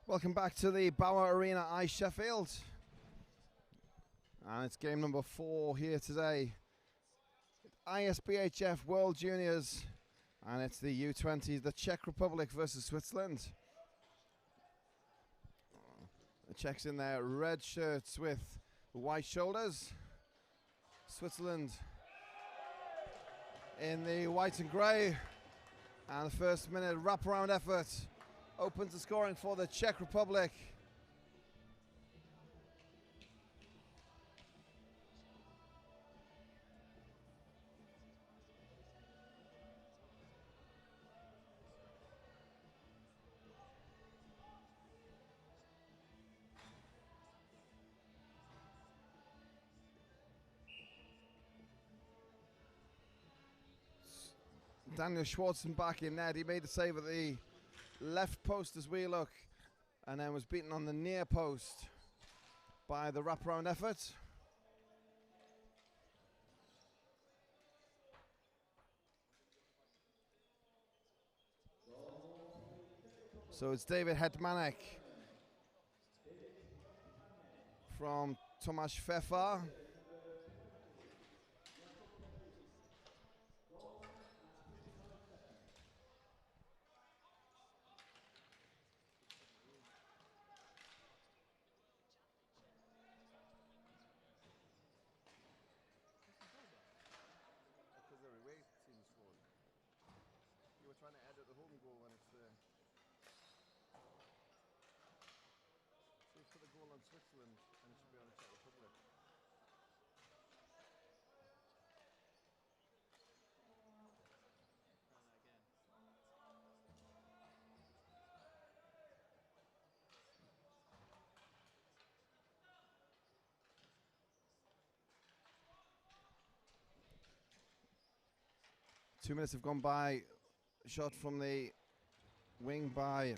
Welcome back to the Bauer Arena, Sheffield. And it's game number 4 here today. ISBHF World Juniors. And it's the U20, the Czech Republic versus Switzerland. The Czechs in their red shirts with white shoulders. Switzerland in the white and grey. And the first minute wraparound effort opens the scoring for the Czech Republic. Daniel Schwarzenbach in net. He made the save at the left post as we look, and then was beaten on the near post by the wraparound effort. So it's David Hetmanek from Tomáš Fefa. Trying to edit the home goal when it's there. So for the goal on Switzerland, and it should be on the Czech Republic. 2 minutes have gone by. Shot from the wing by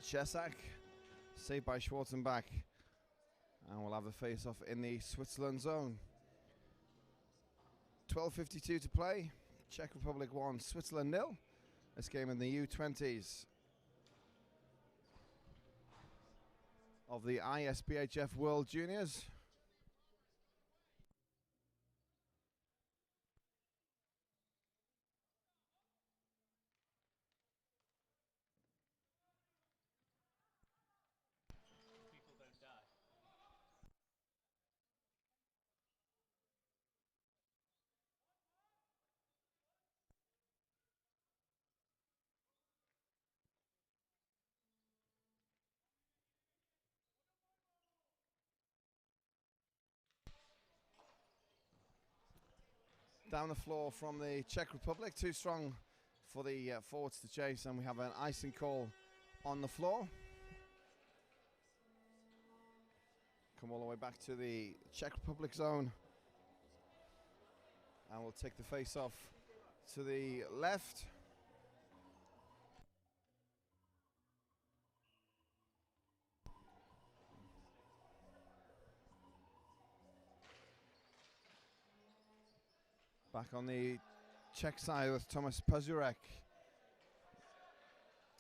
Czesak, saved by Schwarzenbach, and we'll have a face-off in the Switzerland zone. 12:52 to play. Czech Republic 1, Switzerland 0. This game in the U20s of the ISBHF World Juniors. Down the floor from the Czech Republic, too strong for the forwards to chase, and we have an icing call on the floor. Come all the way back to the Czech Republic zone, and we'll take the face off to the left. Back on the Czech side with Tomáš Pazurek.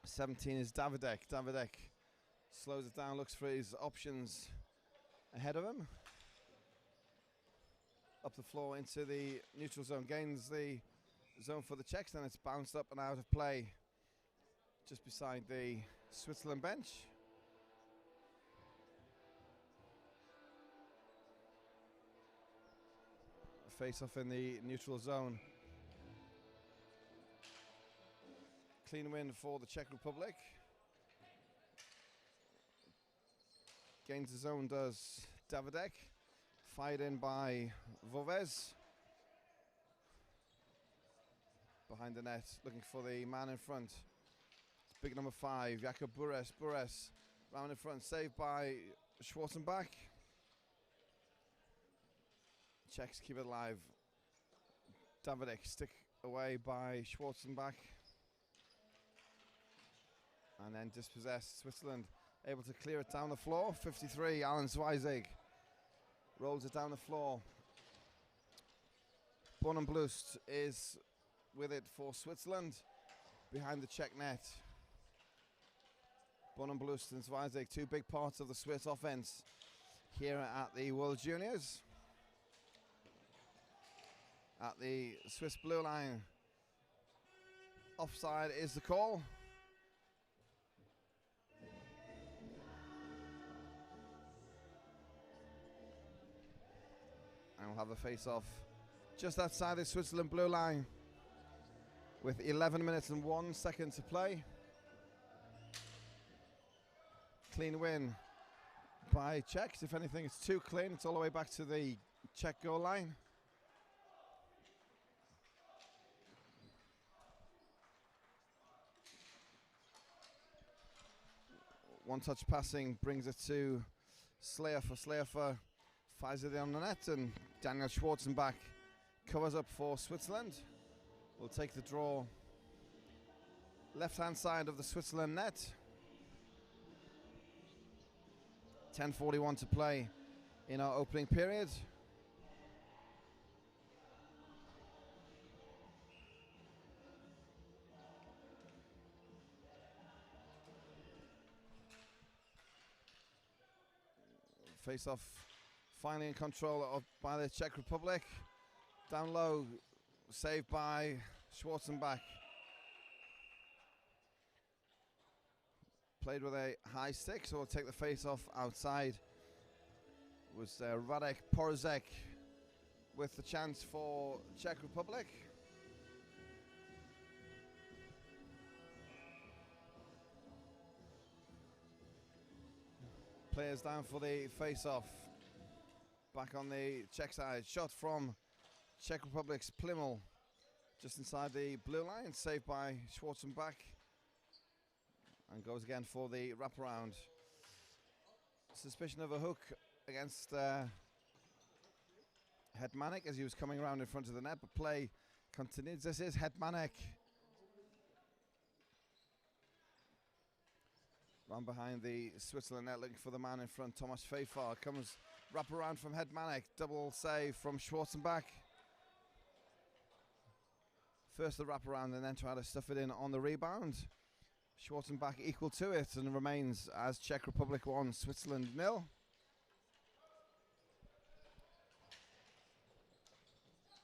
17 is Davidek. Davidek slows it down, looks for his options ahead of him. Up the floor into the neutral zone, gains the zone for the Czechs, and it's bounced up and out of play just beside the Switzerland bench. Face-off in the neutral zone. Clean win for the Czech Republic. Gains the zone does Davidek. Fired in by Vovez. Behind the net, looking for the man in front. It's big number 5, Jakub Bures. Bures round in front, saved by Schwarzenbach. Czechs keep it alive. Davidek stick away by Schwarzenbach. And then dispossessed. Switzerland able to clear it down the floor. 53, Alan Zweizig rolls it down the floor. Bonenblust is with it for Switzerland behind the Czech net. Bonham Blues and Zweizig, two big parts of the Swiss offense here at the World Juniors. At the Swiss blue line, offside is the call. And we'll have the face-off just outside the Switzerland blue line with 11 minutes and 1 second to play. Clean win by Czechs. If anything, it's too clean. It's all the way back to the Czech goal line. One-touch passing brings it to Slayer for fires it on the net, and Daniel Schwarzenbach covers up for Switzerland. We'll take the draw. Left-hand side of the Switzerland net. 10:41 to play in our opening period. Face-off finally in control of by the Czech Republic. Down low, saved by Schwarzenbach. Played with a high stick, so we'll take the face-off outside. It was Radek Porozek with the chance for Czech Republic. Players down for the face-off. Back on the Czech side. Shot from Czech Republic's Plimmel. Just inside the blue line. Saved by Schwarzenbach. And goes again for the wraparound. Suspicion of a hook against Hetmanek as he was coming around in front of the net. But play continues. This is Hetmanek. Round behind the Switzerland net, looking for the man in front, Thomas Feifar. Comes wrap around from Hetmanek, double save from Schwarzenbach. First the wrap around and then try to stuff it in on the rebound. Schwarzenbach equal to it and remains as Czech Republic 1, Switzerland 0.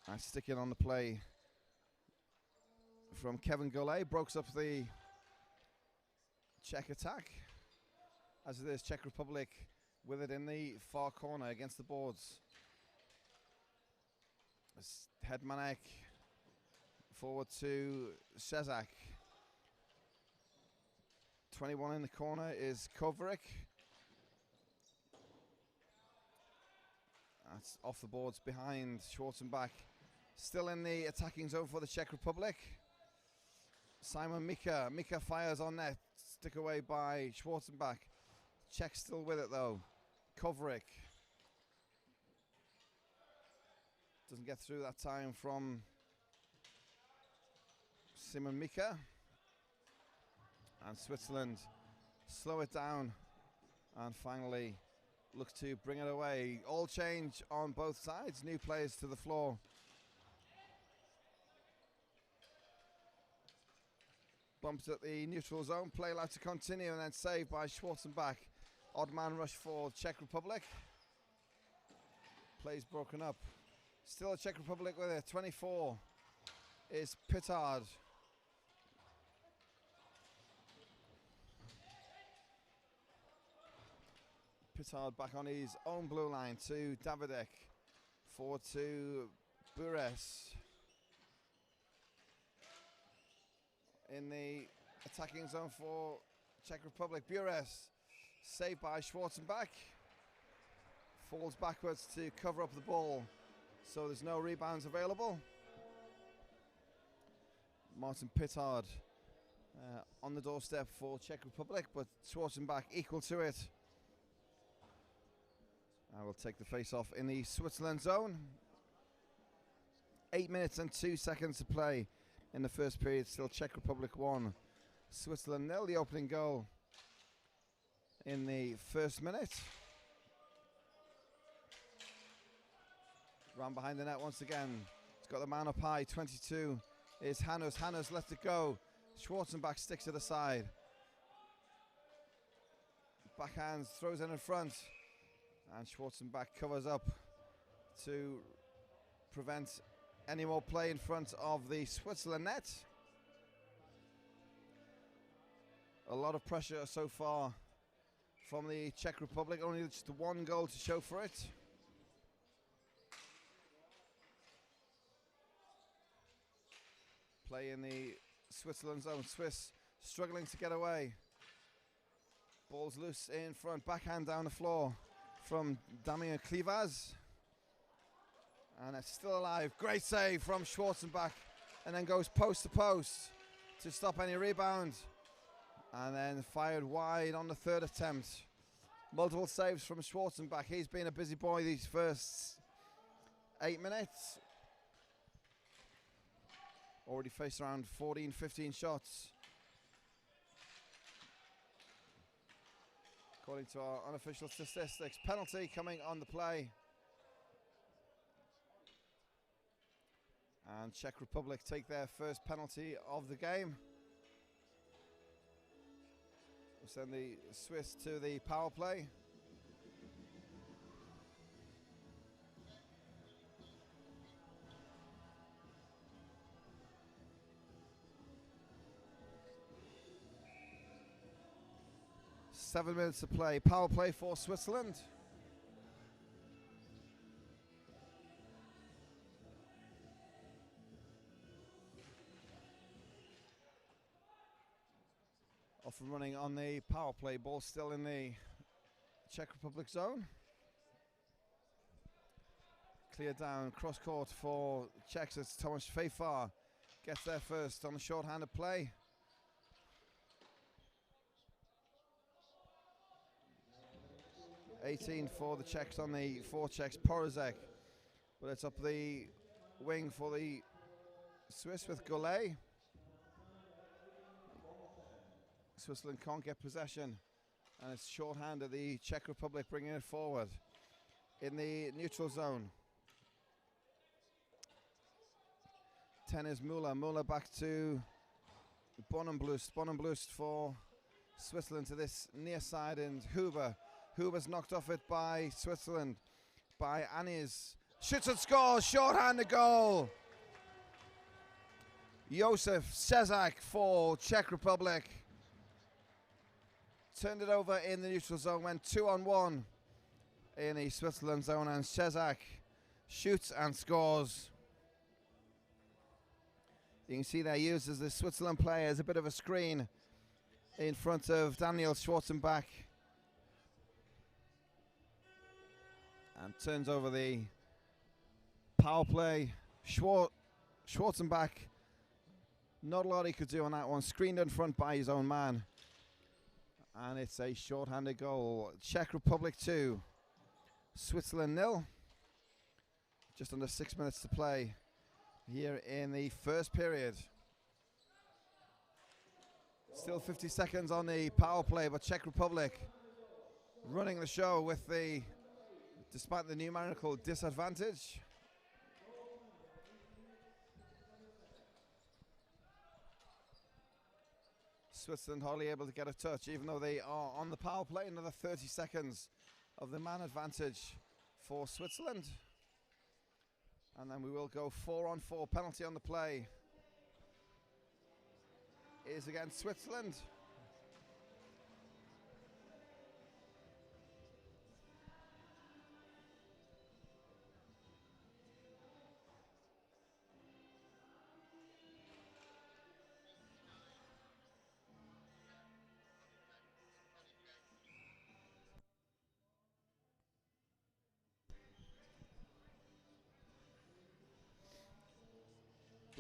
Nice stick in on the play from Kevin Gollet, breaks up the Czech attack, as it is Czech Republic with it in the far corner against the boards. Hetmanek forward to Szezak. 21 in the corner is Kovrik. That's off the boards behind Schwarzenbach. Still in the attacking zone for the Czech Republic. Simon Mika. Mika fires on net. Stick away by Schwarzenbach. Czech still with it though. Kovrik. Doesn't get through that time from Simon Mika. And Switzerland slow it down and finally look to bring it away. All change on both sides. New players to the floor. Bumps at the neutral zone. Play allowed to continue and then saved by Schwarzenbach. Odd man rush for Czech Republic. Play's broken up. Still a Czech Republic with it. 24 is Pittard. Pittard back on his own blue line to Davidek. Forward to Bures. In the attacking zone for Czech Republic. Bures saved by Schwarzenbach. Falls backwards to cover up the ball, so there's no rebounds available. Martin Pittard on the doorstep for Czech Republic, but Schwarzenbach equal to it. I will take the face-off in the Switzerland zone. 8 minutes and 2 seconds to play in the first period. Still Czech Republic 1, Switzerland 0. The opening goal in the first minute. Round behind the net once again. It's got the man up high. 22 is Hannes. Hannes lets it go. Schwarzenbach sticks it aside. backhands, throws in front, and Schwarzenbach covers up to prevent any more play in front of the Switzerland net. A lot of pressure so far from the Czech Republic, only just one goal to show for it. Play in the Switzerland zone. Swiss struggling to get away. Ball's loose in front, backhand down the floor from Damien Clivaz. And it's still alive. Great save from Schwarzenbach, and then goes post to post to stop any rebound. And then fired wide on the third attempt. Multiple saves from Schwarzenbach. He's been a busy boy these first 8 minutes. Already faced around 14, 15 shots. According to our unofficial statistics, penalty coming on the play. And Czech Republic take their first penalty of the game. We'll send the Swiss to the power play. Seven minutes to play. Power play for Switzerland. Off and running on the power play. Ball still in the Czech Republic zone. Clear down, cross court for Czechs. It's Tomáš Fejfar. Gets there first on the short-handed play. (18) for the Czechs on the forecheck, Porozek. But it's up the wing for the Swiss with Golay. Switzerland can't get possession, and it's short-handed. The Czech Republic bringing it forward in the neutral zone. 10 is Müller. Müller back to Bonenblust. Bonenblust for Switzerland to this near side, and Huber. Huber's knocked off it by Switzerland, by Anis. Shoots and scores, short-handed goal. Josef Cezak for Czech Republic. Turned it over in the neutral zone, went 2-on-1 in the Switzerland zone, and Cezak shoots and scores. You can see there uses the Switzerland player as a bit of a screen in front of Daniel Schwarzenbach. And turns over the power play. Schwarzenbach, not a lot he could do on that one. Screened in front by his own man. And it's a short-handed goal. Czech Republic 2, Switzerland 0. Just under 6 minutes to play here in the first period. Still 50 seconds on the power play, but Czech Republic running the show with the, despite the numerical disadvantage. Switzerland hardly able to get a touch, even though they are on the power play. Another 30 seconds of the man advantage for Switzerland. And then we will go 4-on-4. Penalty on the play is against Switzerland.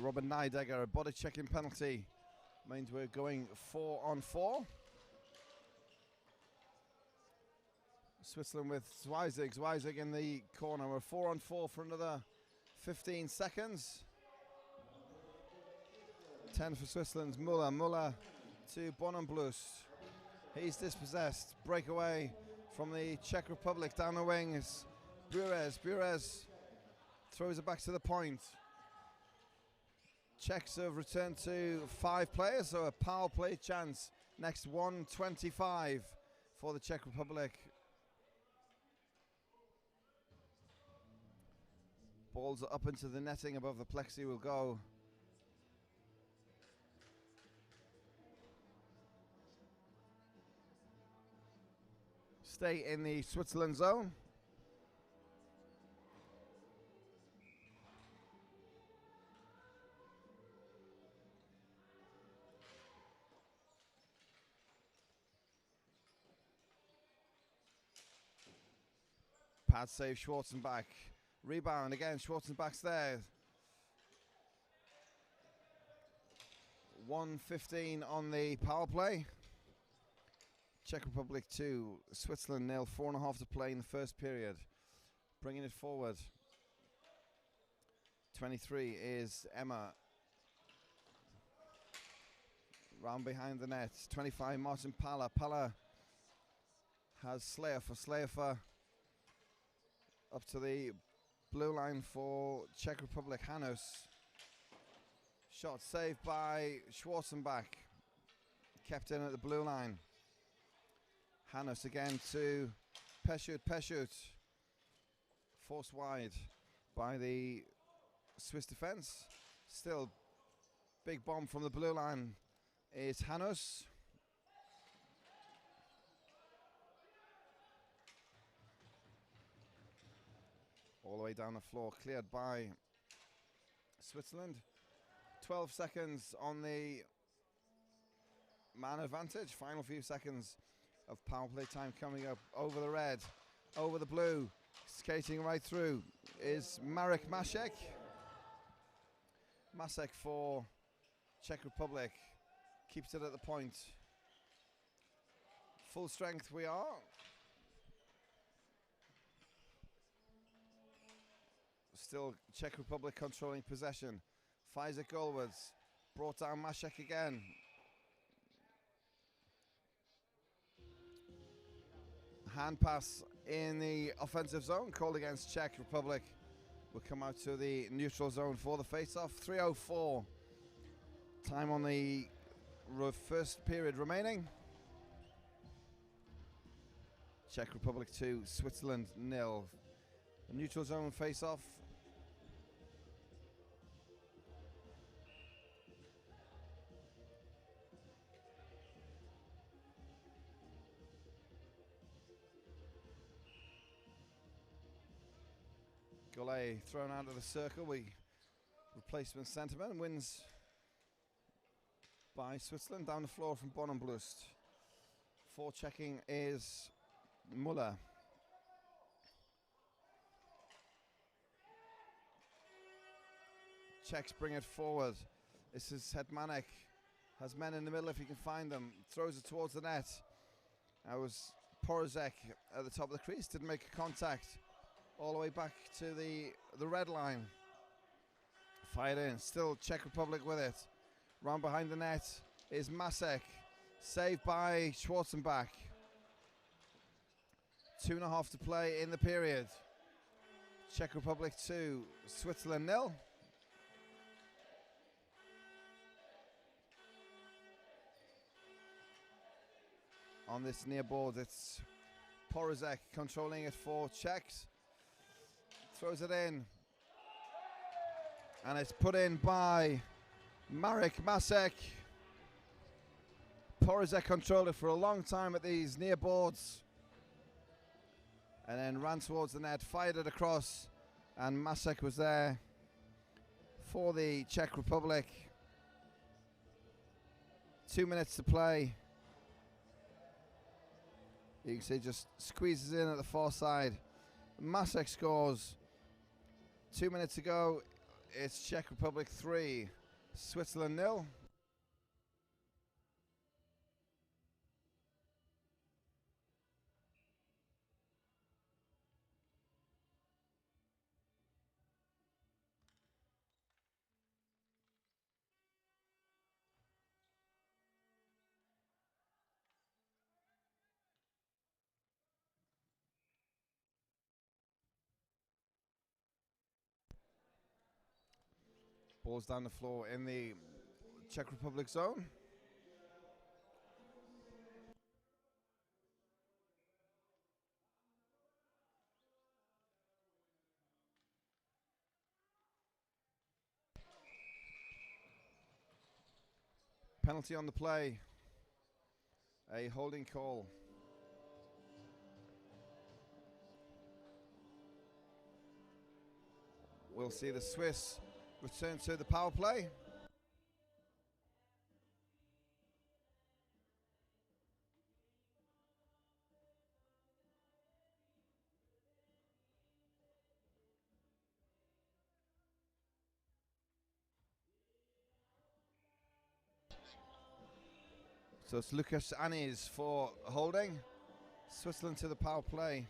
Robin Nydegger, a body checking penalty means we're going 4-on-4. Switzerland with Zweizig. Zweizig in the corner. We're 4-on-4 for another 15 seconds. 10 for Switzerland's Müller. Müller to Bonenblust. He's dispossessed. Breakaway from the Czech Republic down the wings. Burez. Burez throws it back to the point. Czechs have returned to 5 players, so a power play chance. Next 1:25 for the Czech Republic. Balls up into the netting above the plexi will go. Stay in the Switzerland zone. Pad save, Schwarzenbach. Rebound again, Schwarzenbach's there. 1:15 on the power play. Czech Republic 2, Switzerland 0, 4.5 to play in the first period. Bringing it forward. 23 is Emma. Round behind the net. 25, Martin Palla. Palla has Slayer up to the blue line for Czech Republic. Hanus. Shot saved by Schwarzenbach. Kept in at the blue line. Hanus again to Peshut. Forced wide by the Swiss defense. Still big bomb from the blue line is Hanus. All the way down the floor, cleared by Switzerland. 12 seconds on the man advantage. Final few seconds of power play time coming up. Over the red, over the blue, skating right through is Marek Masek. Masek for Czech Republic. Keeps it at the point. Full strength we are. Still Czech Republic controlling possession. Fires it goalwards. Brought down Masek again. Hand pass in the offensive zone called against Czech Republic. Will come out to the neutral zone for the face-off. 3:04. Time on the first period remaining. Czech Republic 2, Switzerland 0. The neutral zone face-off. Golay thrown out of the circle. Replacement centreman wins by Switzerland. Down the floor from Bonenblust. Forechecking is Muller. Czechs bring it forward. This is Hetmanek. Has men in the middle if he can find them. Throws it towards the net. That was Porozek at the top of the crease. Didn't make a contact. All the way back to the red line. Fired in. Still Czech Republic with it. Round behind the net is Masek. Saved by Schwarzenbach. 2.5 to play in the period. Czech Republic 2, Switzerland 0. On this near board, it's Porozek controlling it for Czechs. Throws it in. And it's put in by Marek Masek. Porozek controlled it for a long time at these near boards. And then ran towards the net, fired it across. And Masek was there for the Czech Republic. 2 minutes to play. You can see just squeezes in at the far side. Masek scores. 2 minutes to go. It's Czech Republic 3, Switzerland 0. Balls down the floor in the Czech Republic zone. Penalty on the play. A holding call. We'll see the Swiss return to the power play. So it's Lucas Annis for holding. Switzerland to the power play.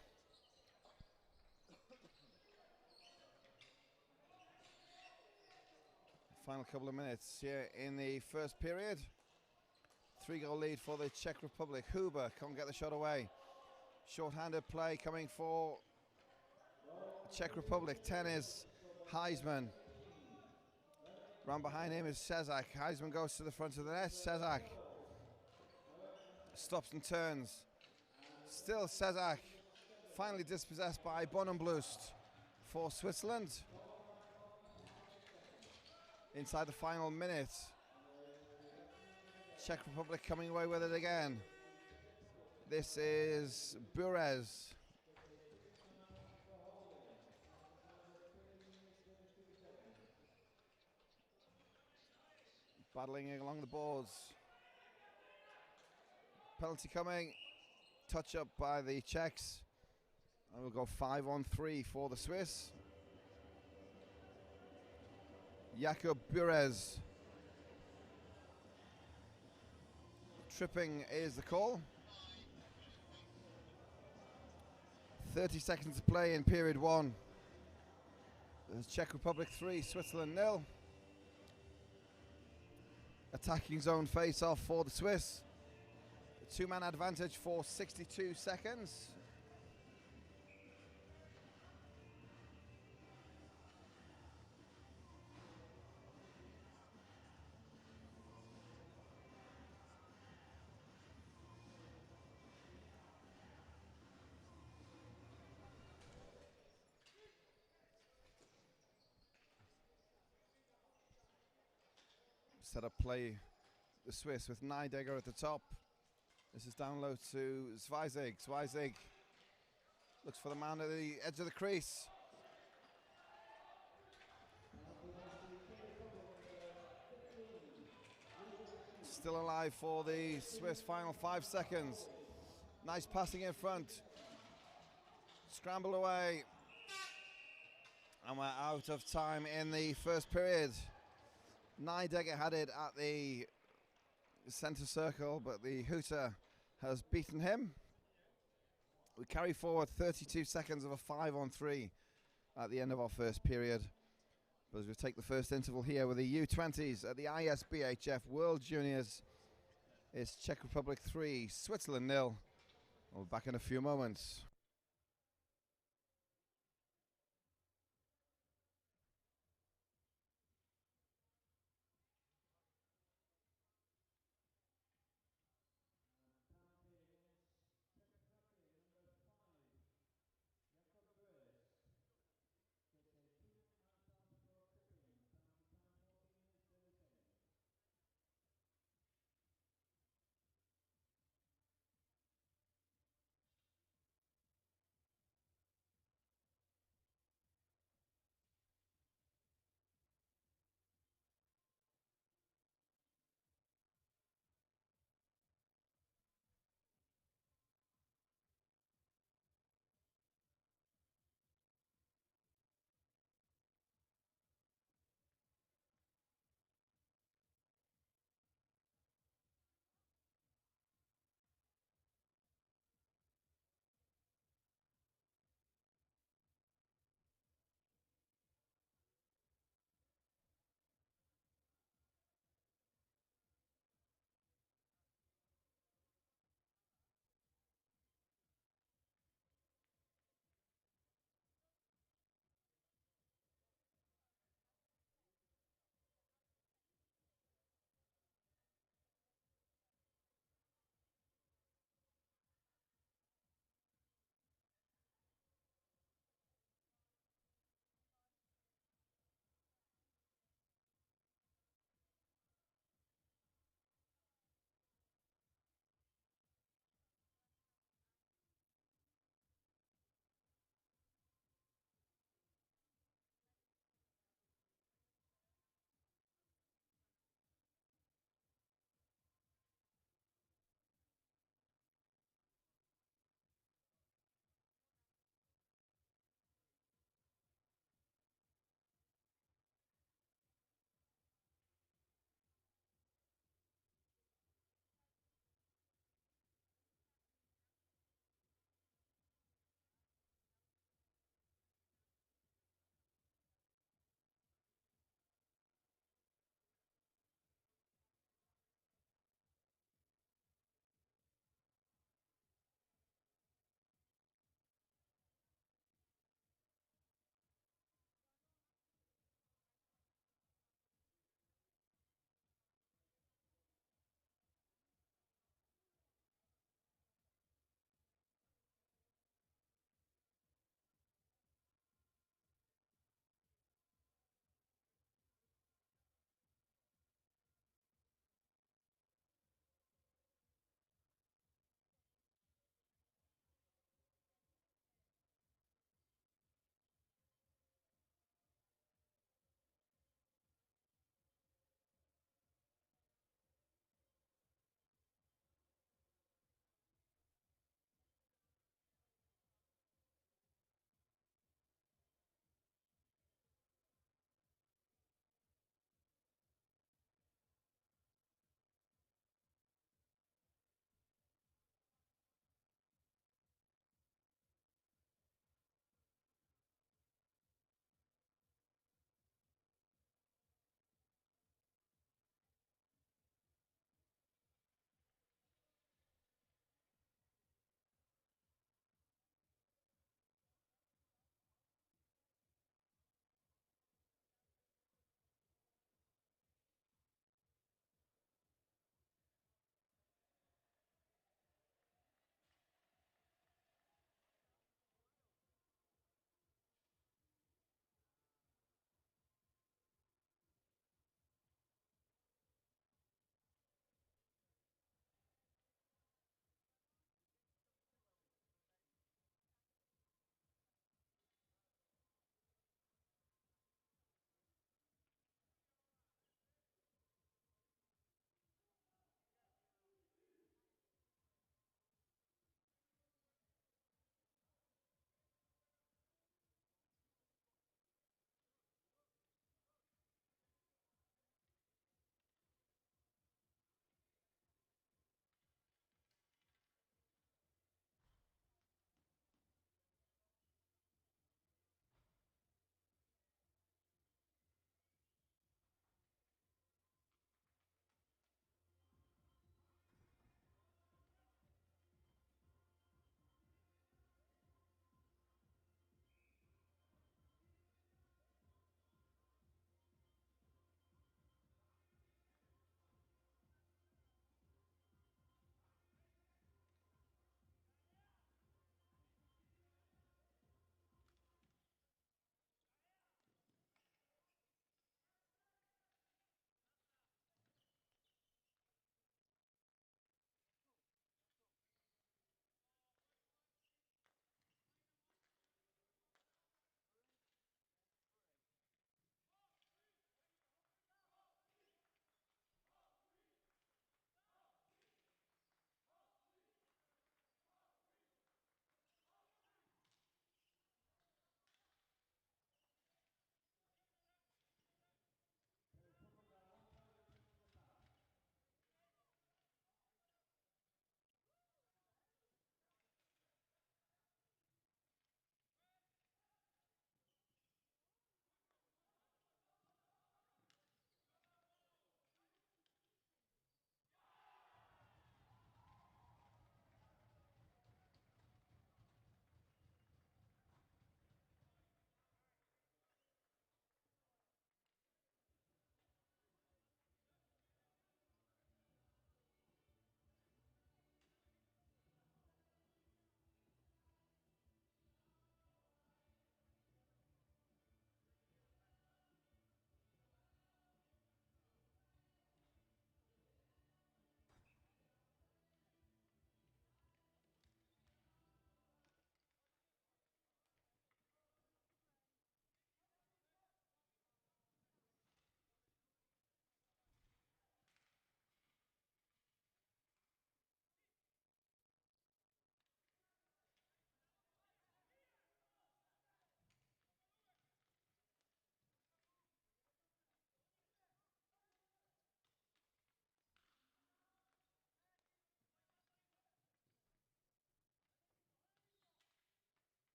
Final couple of minutes here in the first period. 3-goal lead for the Czech Republic. Huber can't get the shot away. Short-handed play coming for Czech Republic. 10 is Heisman. Round behind him is Cezak. Heisman goes to the front of the net. Cezak stops and turns. Still Cezak. Finally dispossessed by Bonenblust for Switzerland. Inside the final minute. Czech Republic coming away with it again. This is Burez. Battling along the boards. Penalty coming. Touch up by the Czechs. And we'll go 5-on-3 for the Swiss. Jakub Burez. Tripping is the call. 30 seconds to play in period 1. There's Czech Republic 3, Switzerland 0. Attacking zone face-off for the Swiss. A two-man advantage for 62 seconds. Set up play the Swiss with Neidegger at the top. This is down low to Zweizig. Zweizig looks for the man at the edge of the crease. Still alive for the Swiss. Final 5 seconds. Nice passing in front. Scramble away. And we're out of time in the first period. Neidegger had it at the centre circle, but the hooter has beaten him. We carry forward 32 seconds of a 5-on-3 at the end of our first period. But as we take the first interval here with the U20s at the ISBHF World Juniors, it's Czech Republic 3, Switzerland 0. We'll be back in a few moments.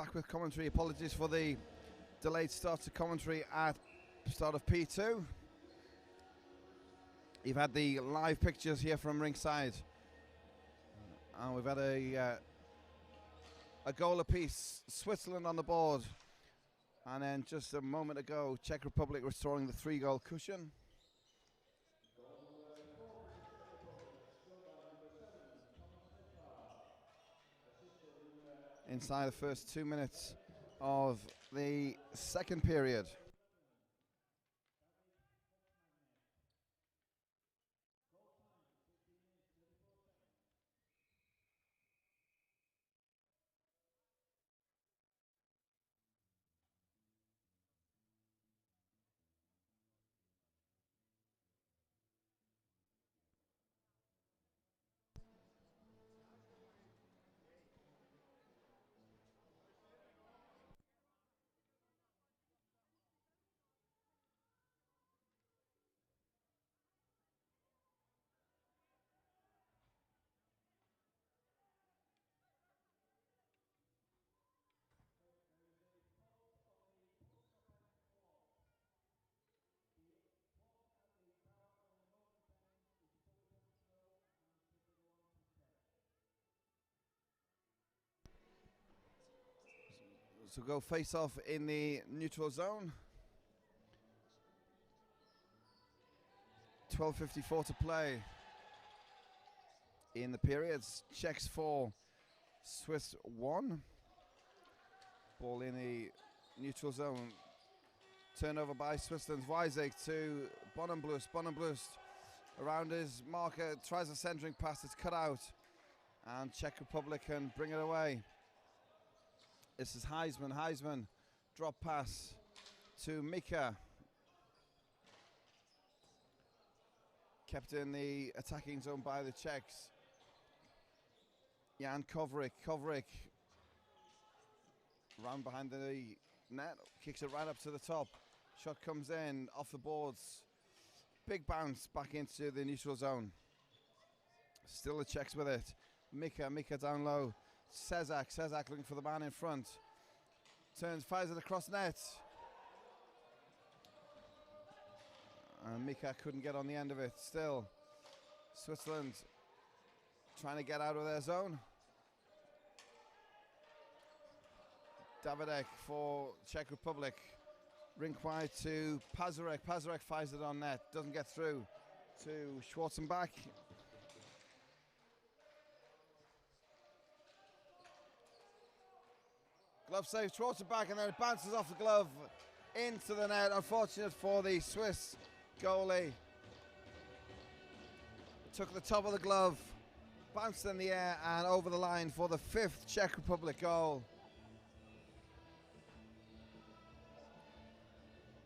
back with commentary. Apologies for the delayed start to commentary at start of P2. You've had the live pictures here from ringside, and we've had a goal apiece. Switzerland on the board, and then just a moment ago, Czech Republic restoring the 3-goal cushion. Inside the first 2 minutes of the second period. So go face off in the neutral zone. 12:54 to play in the periods. Czechs 4, Swiss 1. Ball in the neutral zone. Turnover by Switzerland's Weizig to Bonenblust. Bonenblust around his marker, tries a centering pass, it's cut out, and Czech Republic can bring it away. This is Heisman. Heisman, drop pass to Mika. Kept in the attacking zone by the Czechs. Jan Kovrik. Kovrik round behind the net, kicks it right up to the top. Shot comes in off the boards. Big bounce back into the neutral zone. Still the Czechs with it. Mika down low. Cezak looking for the man in front. Turns, fires it across net. And Mika couldn't get on the end of it. Still, Switzerland trying to get out of their zone. Davidek for Czech Republic. Rink wide to Pazarek. Pazarek fires it on net. Doesn't get through to Schwarzenbach. Glove save, Schwarzenbach, and then it bounces off the glove into the net. Unfortunate for the Swiss goalie. Took the top of the glove, bounced in the air and over the line for the 5th Czech Republic goal.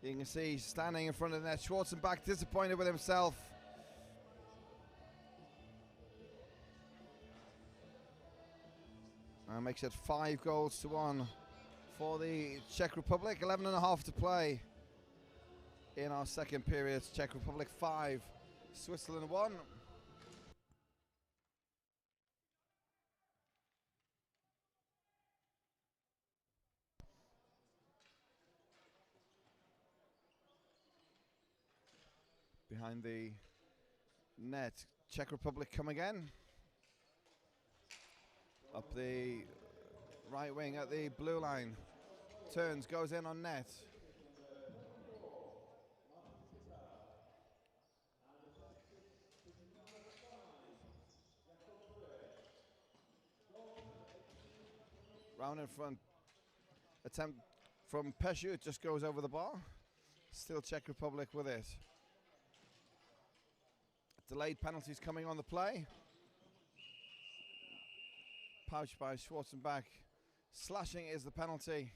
You can see standing in front of the net, Schwarzenbach disappointed with himself. And makes it 5-1 for the Czech Republic. 11.5 to play in our second period. Czech Republic 5, Switzerland 1. Behind the net, Czech Republic come again. Up the right wing at the blue line. Turns, goes in on net. Round in front. Attempt from Peshu, it just goes over the bar. Still Czech Republic with it. Delayed penalties coming on the play. Pouch by Schwarzenbach. Slashing is the penalty.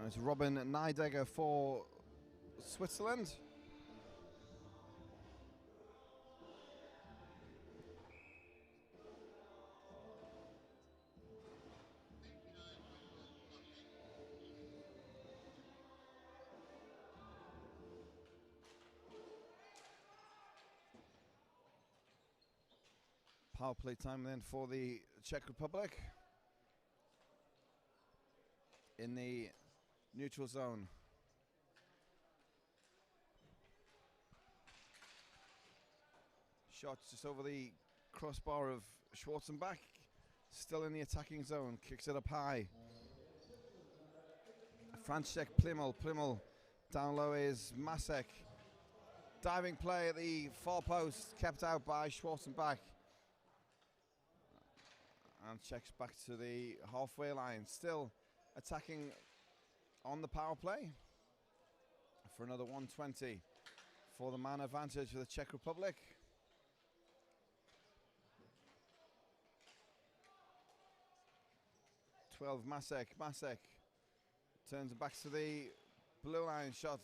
It's Robin Neidegger for Switzerland. Power play time then for the Czech Republic in the neutral zone. Shots just over the crossbar of Schwarzenbach, still in the attacking zone, kicks it up high. František Plimmel down low is Masek. Diving play at the far post, kept out by Schwarzenbach. And checks back to the halfway line, still attacking on the power play for another 120 for the man advantage for the Czech Republic. Masek turns it back to the blue line shot.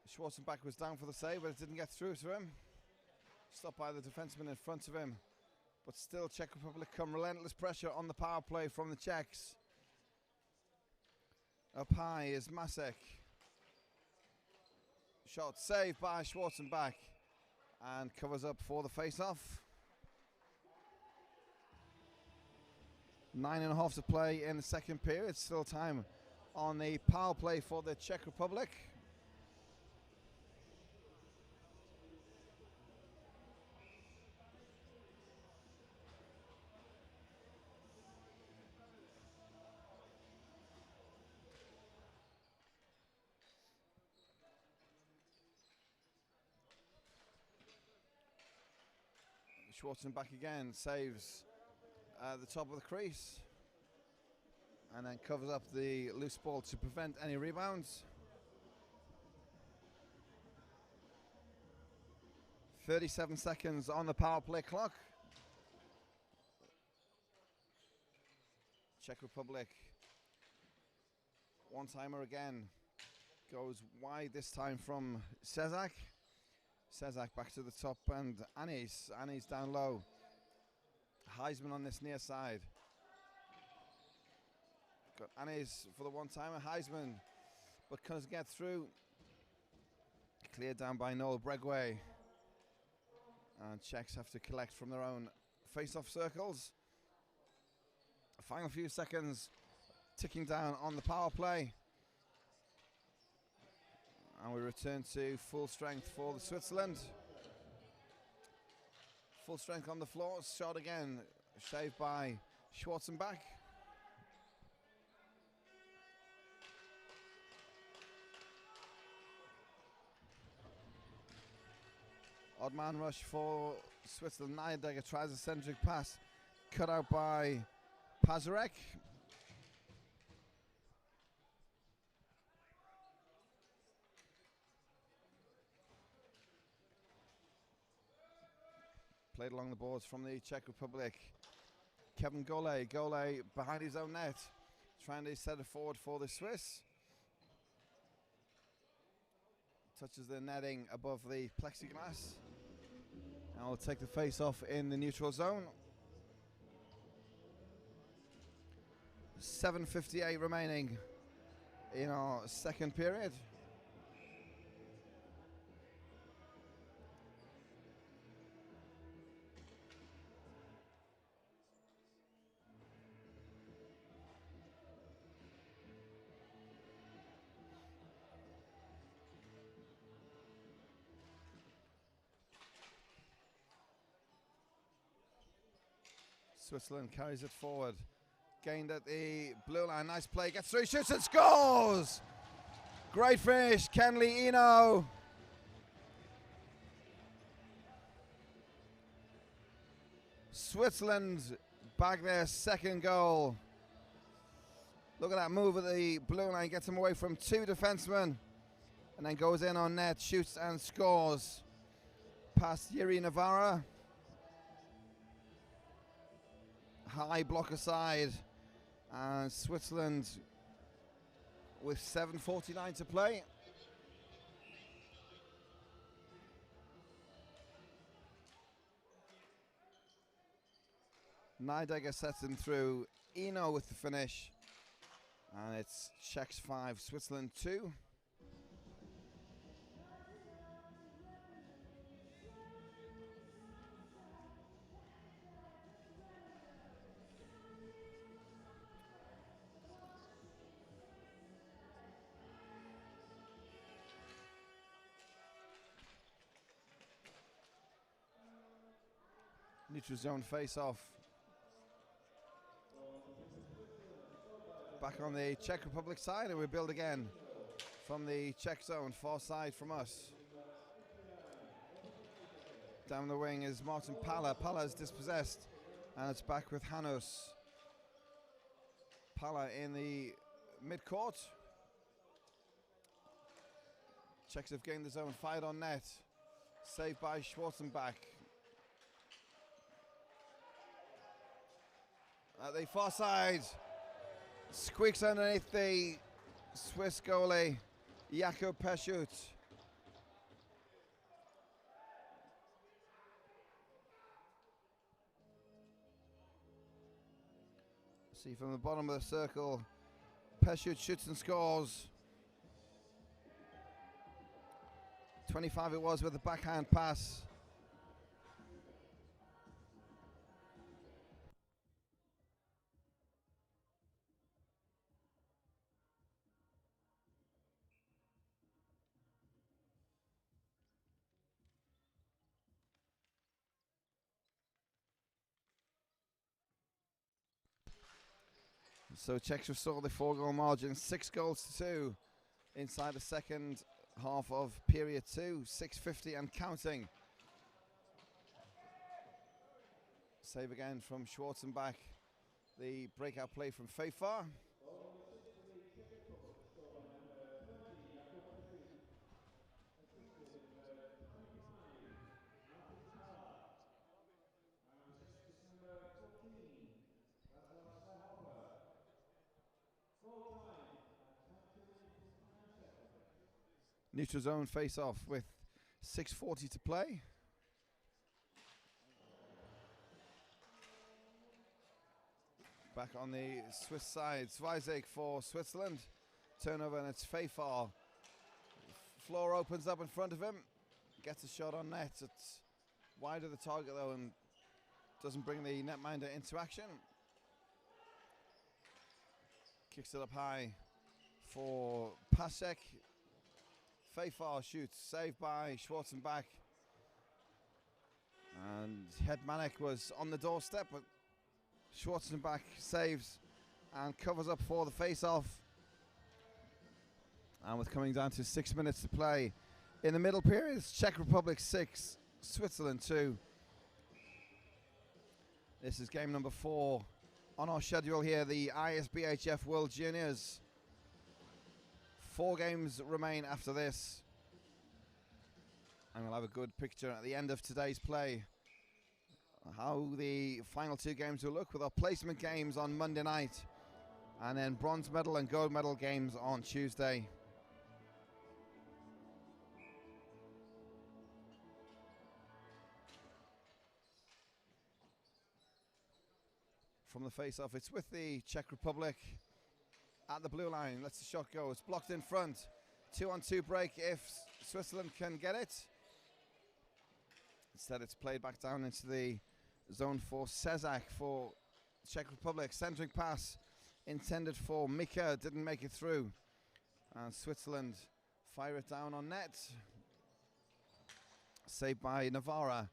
Schwarzenbach was down for the save, but it didn't get through to him. Stopped by the defenseman in front of him. But still, Czech Republic come relentless pressure on the power play from the Czechs. Up high is Masek. Shot saved by Schwarzenbach and covers up for the face-off. 9.5 to play in the second period. Still time on the power play for the Czech Republic. Schwarzenbach again saves the top of the crease and then covers up the loose ball to prevent any rebounds. 37 seconds on the power play clock. Czech Republic, one-timer again, goes wide this time from Cezak. Cezak back to the top and Anis down low. Heisman on this near side. Got Anis for the one-timer. Heisman, but can't get through. Cleared down by Noel Bregway. And Czechs have to collect from their own face-off circles. Final few seconds ticking down on the power play. And we return to full strength for the Switzerland. Full strength on the floor. Shot again. Shaved by Schwarzenbach. Odd man rush for Switzerland. Niedegger tries a centric pass. Cut out by Pazarek. Played along the boards from the Czech Republic. Kevin Gole behind his own net, trying to set it forward for the Swiss. Touches the netting above the plexiglass. And will take the face off in the neutral zone. 7:58 remaining in our second period. Switzerland carries it forward. Gained at the blue line. Nice play. Gets through, shoots and scores! Great finish, Kenley Eno. Switzerland back their second goal. Look at that move at the blue line. Gets him away from two defensemen. And then goes in on net, shoots and scores. Past Yuri Navarra. High block aside, and Switzerland with 7:49 to play. Niedegger sets him through. Eno with the finish, and it's Czechs 5, Switzerland 2. Neutral zone face-off. Back on the Czech Republic side, and we build again from the Czech zone, far side from us. Down the wing is Martin Pala. Pala is dispossessed, and it's back with Hanus. Pala in the mid-court. Czechs have gained the zone, fired on net. Saved by Schwarzenbach. At the far side, squeaks underneath the Swiss goalie, Jakob Peschut. See from the bottom of the circle, Peschut shoots and scores. 25 it was with a backhand pass. So Czechs restore the 4-goal margin, 6-2 inside the second half of period 2, 6:50 and counting. Save again from Schwarzenbach, the breakout play from Feifar. Neutral zone face-off with 6:40 to play. Back on the Swiss side, Swizek for Switzerland. Turnover, and it's Feifar. Floor opens up in front of him. Gets a shot on net. It's wide of the target though and doesn't bring the netminder into action. Kicks it up high for Pasek. Feifar shoots, saved by Schwarzenbach. And Hedmanek was on the doorstep, but Schwarzenbach saves and covers up for the face-off. And with coming down to 6 minutes to play in the middle period, it's Czech Republic 6, Switzerland 2. This is game number 4 on our schedule here, the ISBHF World Juniors. 4 games remain after this, and we'll have a good picture at the end of today's play how the final 2 games will look, with our placement games on Monday night and then bronze medal and gold medal games on Tuesday. From the face-off, it's with the Czech Republic. At the blue line, lets the shot go. It's blocked in front. 2-on-2 break if Switzerland can get it. Instead, it's played back down into the zone for Cezak for Czech Republic. Centering pass intended for Mika, didn't make it through. And Switzerland fire it down on net. Saved by Navarra.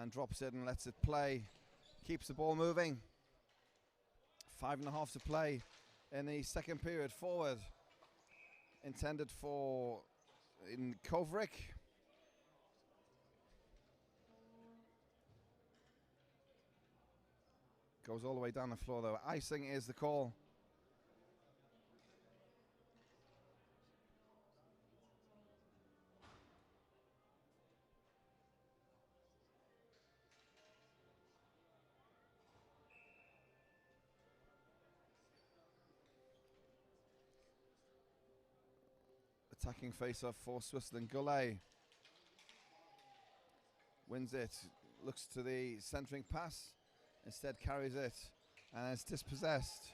And drops it and lets it play. Keeps the ball moving. 5.5 to play in the second period. Forward intended for Kovrik. Goes all the way down the floor though. Icing is the call. Attacking face-off for Switzerland. Goulet wins it. Looks to the centering pass. Instead carries it. And it's dispossessed.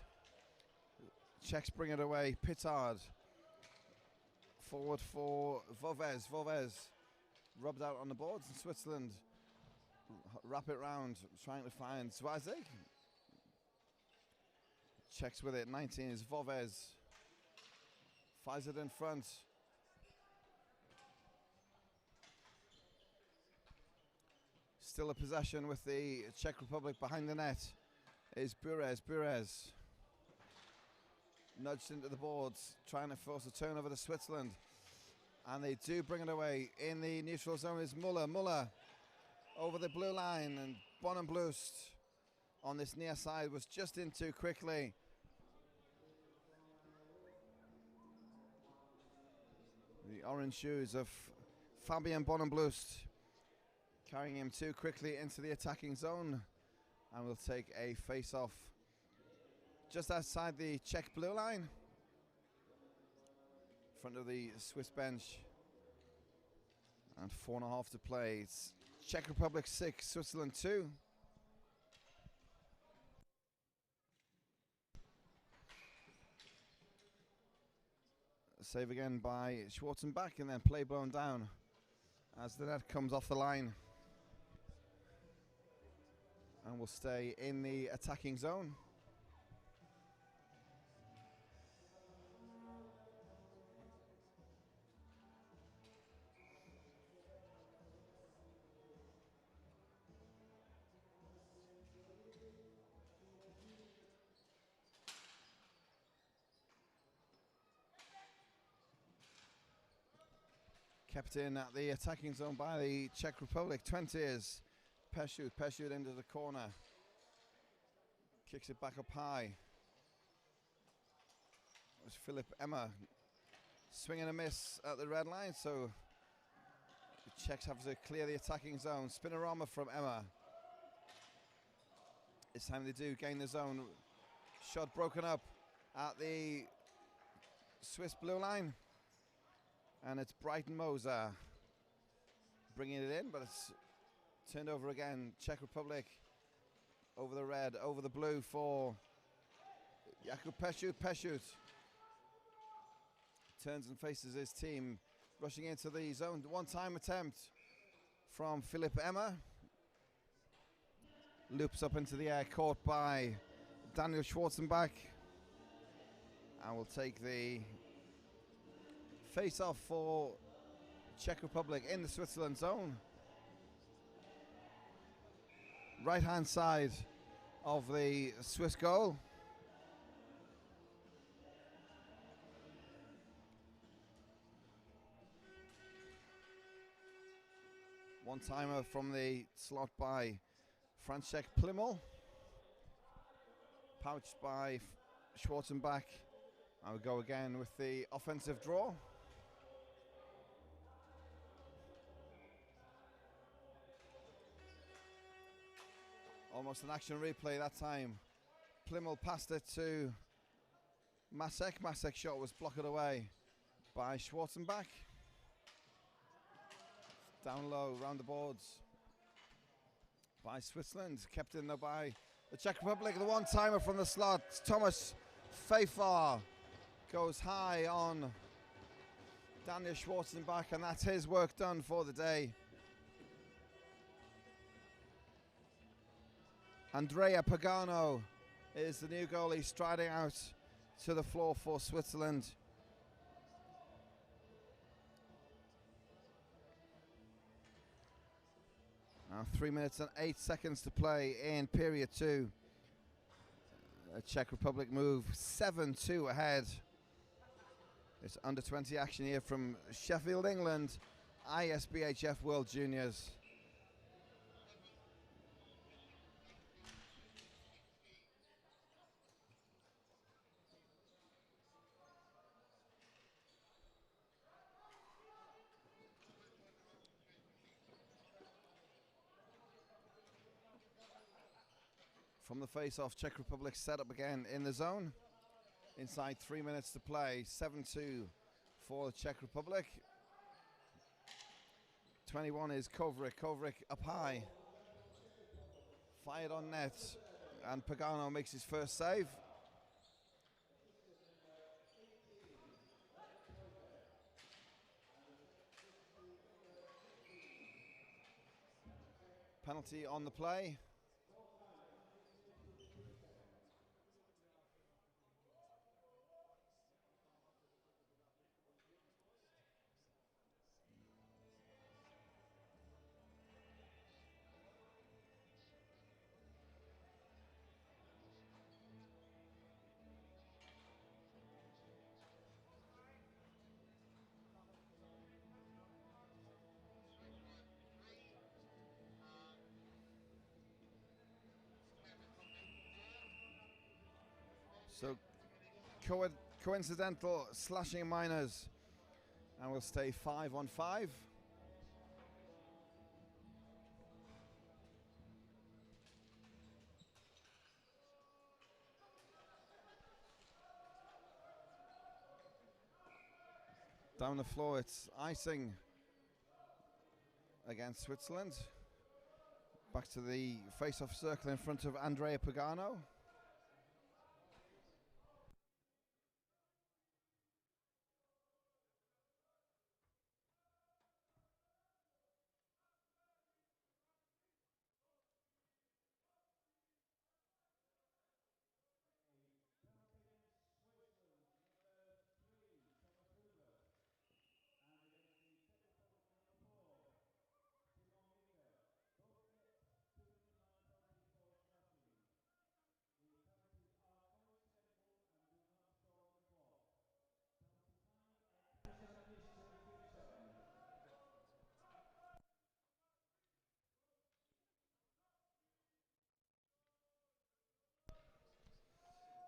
Czechs bring it away. Pittard. Forward for Vovez. Vovez rubbed out on the boards. And Switzerland wrap it round. Trying to find Swazig. Czechs with it. 19 is Vovez. Fires it in front. Still a possession with the Czech Republic. Behind the net is Burez. Nudged into the boards, trying to force a turnover to Switzerland. And they do bring it away. In the neutral zone is Muller over the blue line, and Bonenblust on this near side was just in too quickly. The orange shoes of Fabian Bonenblust carrying him too quickly into the attacking zone, and will take a face-off just outside the Czech blue line, in front of the Swiss bench. And 4.5 to play. It's Czech Republic 6, Switzerland 2. Save again by Schwarzenbach, and then play blown down as the net comes off the line. And will stay in the attacking zone. Kept in at the attacking zone by the Czech Republic. 20 is Peshut into the corner. Kicks it back up high. It was Philip Emmer. Swing and a miss at the red line, so the Czechs have to clear the attacking zone. Spinorama from Emmer. It's time they do gain the zone. Shot broken up at the Swiss blue line. And it's Brighton Moser bringing it in, but it's turned over again. Czech Republic over the red, over the blue for Jakub Peshut. Peshut turns and faces his team, rushing into the zone. One-time attempt from Philip Emmer. Loops up into the air, caught by Daniel Schwarzenbach. And will take the face-off for Czech Republic in the Switzerland zone. Right-hand side of the Swiss goal. One-timer from the slot by Francek Plimmel. Pouched by Schwarzenbach. I will go again with the offensive draw. Almost an action replay that time. Plimmel passed it to Masek. Masek's shot was blocked away by Schwarzenbach. Down low, round the boards by Switzerland. Kept in though by the Czech Republic. The one-timer from the slot. Thomas Pfeiffer goes high on Daniel Schwarzenbach, and that's his work done for the day. Andrea Pagano is the new goalie, striding out to the floor for Switzerland. Now 3 minutes and 8 seconds to play in period 2. Czech Republic move 7-2 ahead. It's under 20 action here from Sheffield, England, ISBHF World Juniors. From the face-off, Czech Republic set up again in the zone. Inside 3 minutes to play, 7-2 for the Czech Republic. 21 is Kovrik. Kovrik up high. Fired on net, and Pagano makes his first save. Penalty on the play. So coincidental slashing minors, and we'll stay 5-on-5. Down the floor, it's icing against Switzerland. Back to the face-off circle in front of Andrea Pagano.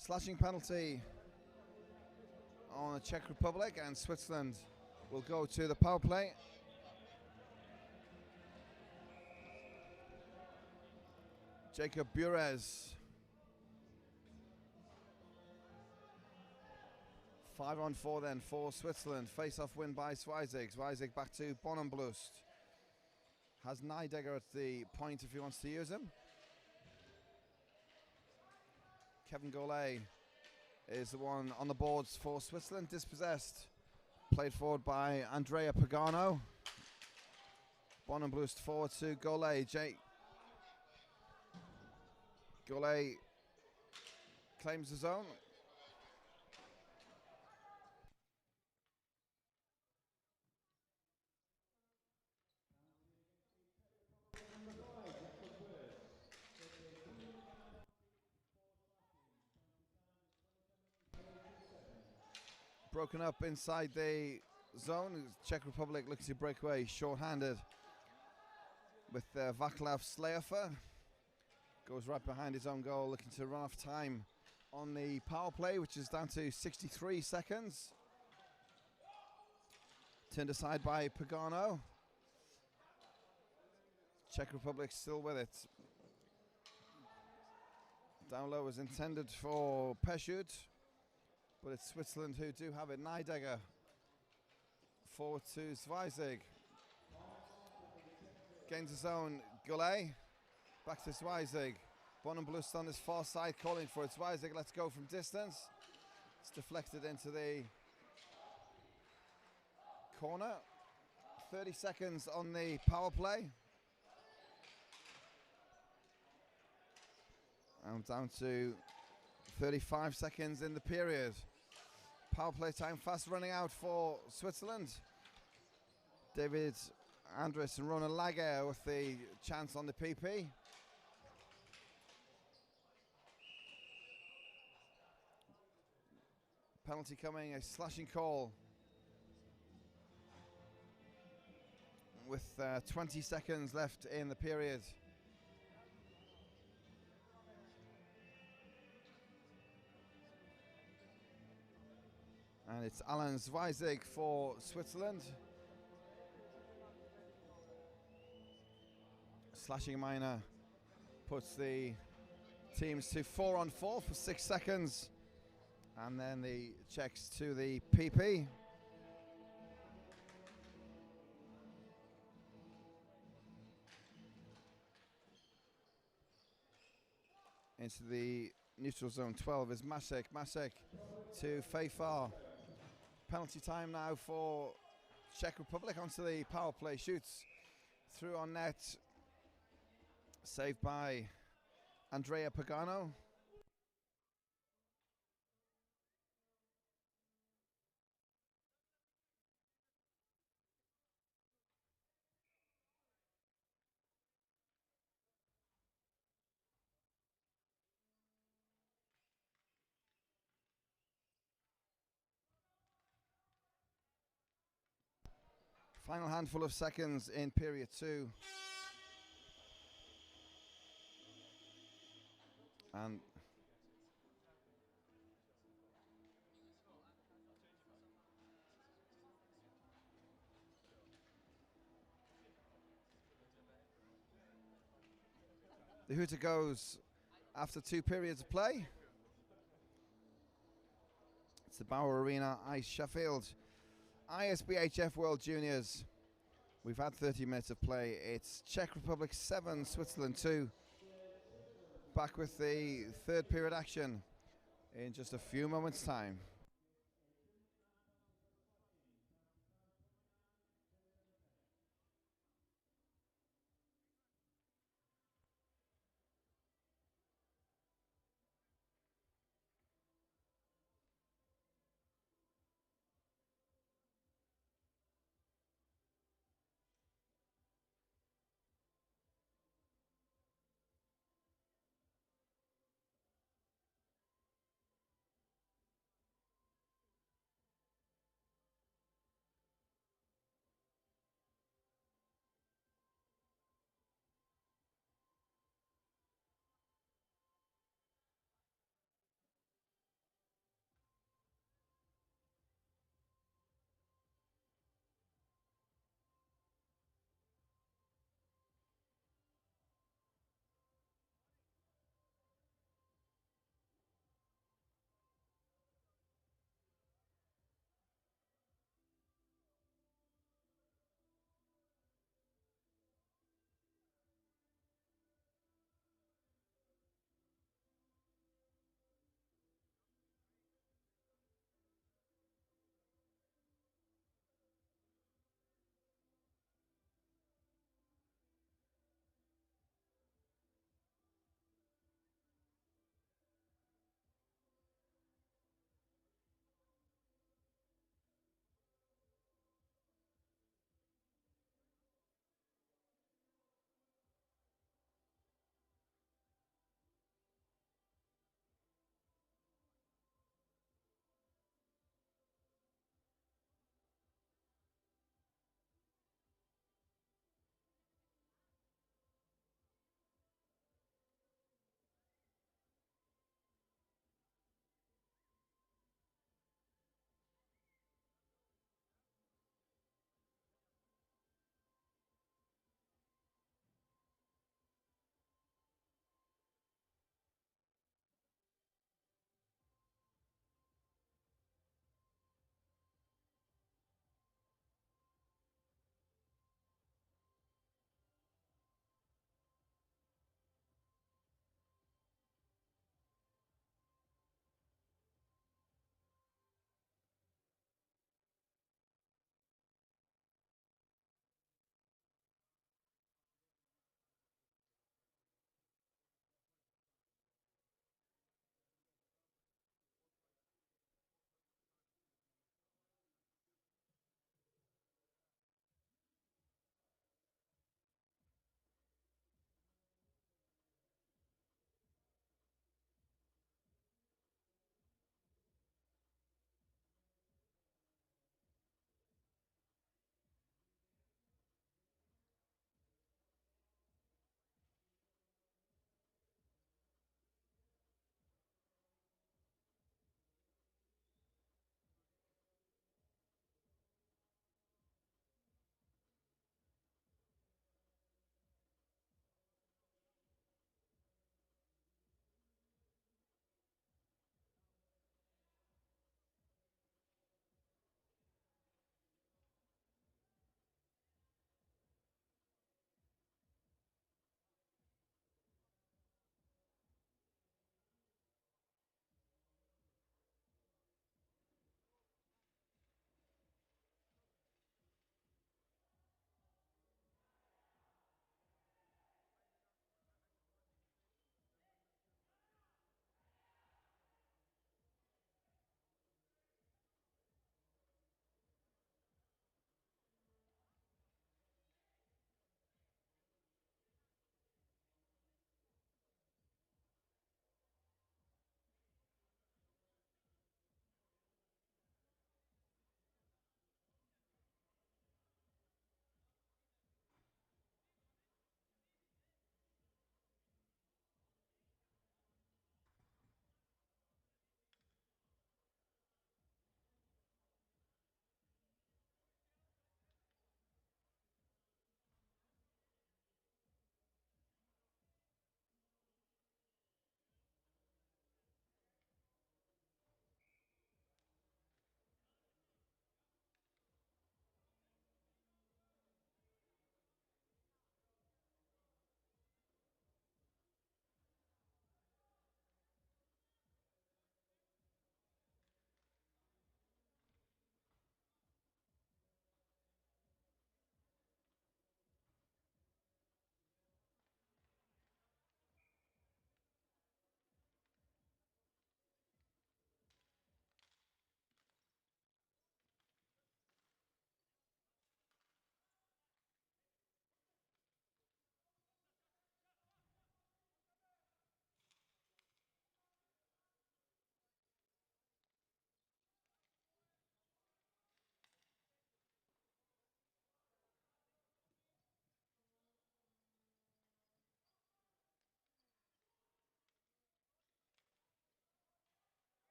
Slashing penalty on the Czech Republic, and Switzerland will go to the power play. Jacob Burez. 5-on-4 then for Switzerland. Face-off win by Swizig. Swizig back to Bonenblust. Has Nidegger at the point if he wants to use him. Kevin Golay is the one on the boards for Switzerland. Dispossessed. Played forward by Andrea Pagano. Bonenblust forward to Golay. Golay claims the zone. Broken up inside the zone. Czech Republic looks to break away short-handed with Václav Slayefer. Goes right behind his own goal, looking to run off time on the power play, which is down to 63 seconds. Turned aside by Pagano. Czech Republic still with it. Down low was intended for Peshut, but it's Switzerland who do have it. Nidegger forward to Swizig. Gains his own. Golay back to Swizig. Bonenblust on his far side calling for it. Swizig lets go from distance. It's deflected into the corner. 30 seconds on the power play. And down to 35 seconds in the period. Power play time fast running out for Switzerland. David Andres and Ronan Lager with the chance on the PP. Penalty coming, a slashing call. With 20 seconds left in the period. And it's Alan Swizig for Switzerland. Slashing minor puts the teams to 4-on-4 for 6 seconds. And then the Czechs to the PP. Into the neutral zone 12 is Masek. Masek to Fayfar. Penalty time now for Czech Republic onto the power play. Shoots through on net. Saved by Andrea Pagano. Final handful of seconds in period 2. And The hooter goes after 2 periods of play. It's the Bauer Arena Ice Sheffield ISBHF World Juniors. We've had 30 minutes of play. It's Czech Republic 7, Switzerland 2. Back with the 3rd period action in just a few moments' time.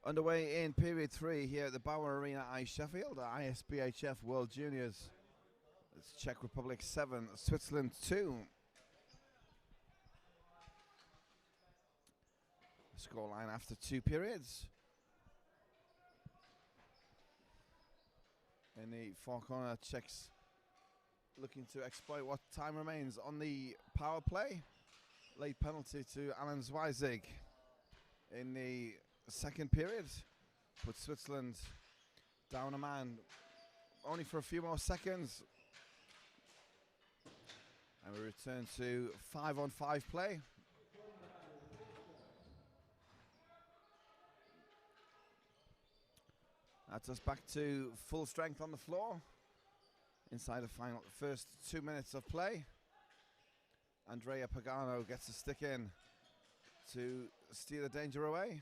Underway in period 3 here at the Bauer Arena, Sheffield, ISBHF World Juniors. It's Czech Republic 7, Switzerland 2. Scoreline after 2 periods. In the far corner, Czechs looking to exploit what time remains on the power play. Late penalty to Alan Zweizig in the second period. Put Switzerland down a man only for a few more seconds. And we return to 5-on-5 play. That's us back to full strength on the floor inside the first 2 minutes of play. Andrea Pagano gets a stick in to steer the danger away.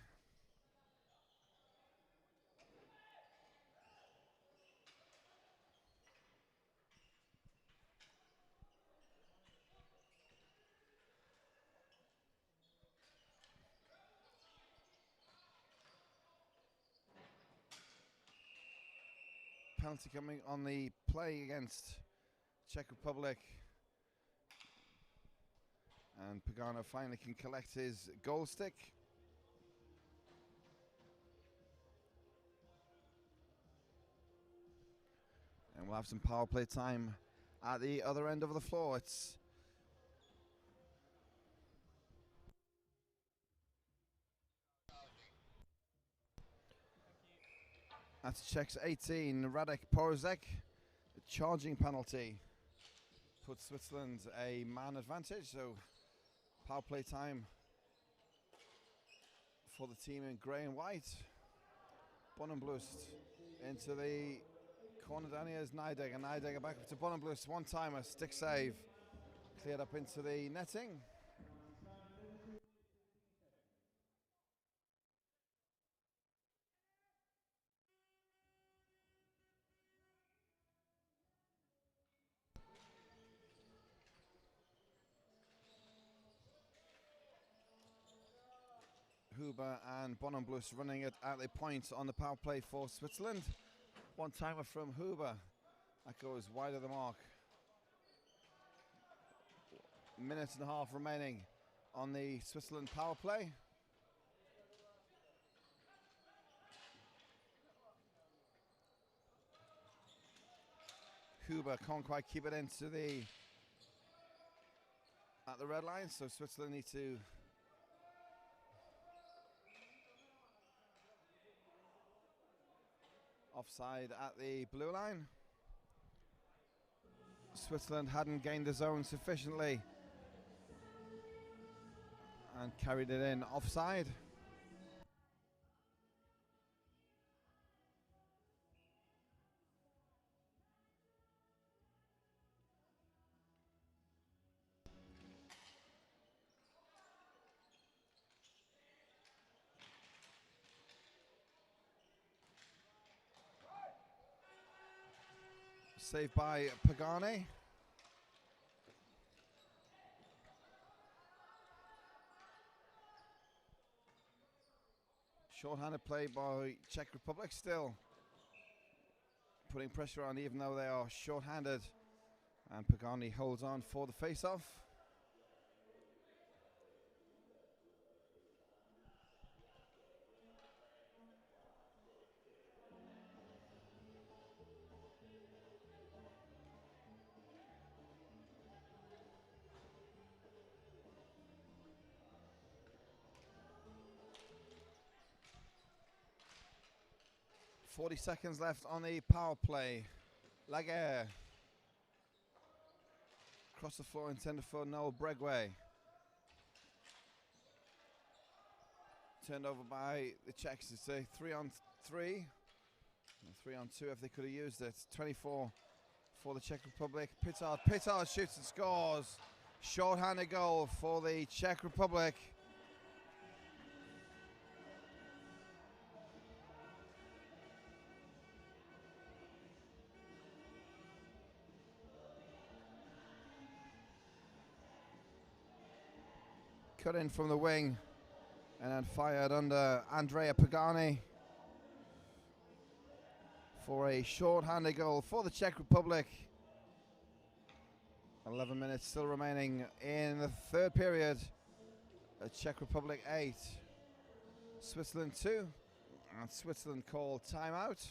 Penalty coming on the play against Czech Republic. And Pagano finally can collect his goal stick. And we'll have some power play time at the other end of the floor. That's Czechs 18, Radek Porozek. The charging penalty puts Switzerland a man advantage, so power play time for the team in grey and white. Bonenblust into the corner down here is Neidegger. Neidegger back up to Bonenblust, one-timer, stick save. Cleared up into the netting. Huber and Bonenblust running it at the point on the power play for Switzerland. One-timer from Huber. That goes wide of the mark. Minute and a half remaining on the Switzerland power play. Huber can't quite keep it into at the red line, so Switzerland need to offside at the blue line. Switzerland hadn't gained the zone sufficiently and carried it in offside. Saved by Pagani. Short-handed play by Czech Republic, still putting pressure on even though they are short-handed. And Pagani holds on for the face-off. .40 seconds left on the power play. Laguerre. Across the floor intended for Noel Bregway. Turned over by the Czechs. It's a 3-on-3. 3-on-2 if they could have used it. 24 for the Czech Republic. Pittard shoots and scores. Short-handed goal for the Czech Republic. Cut in from the wing and then fired under Andrea Pagani. for a short-handed goal for the Czech Republic. 11 minutes still remaining in the third period. Czech Republic 8, Switzerland 2, and Switzerland call timeout.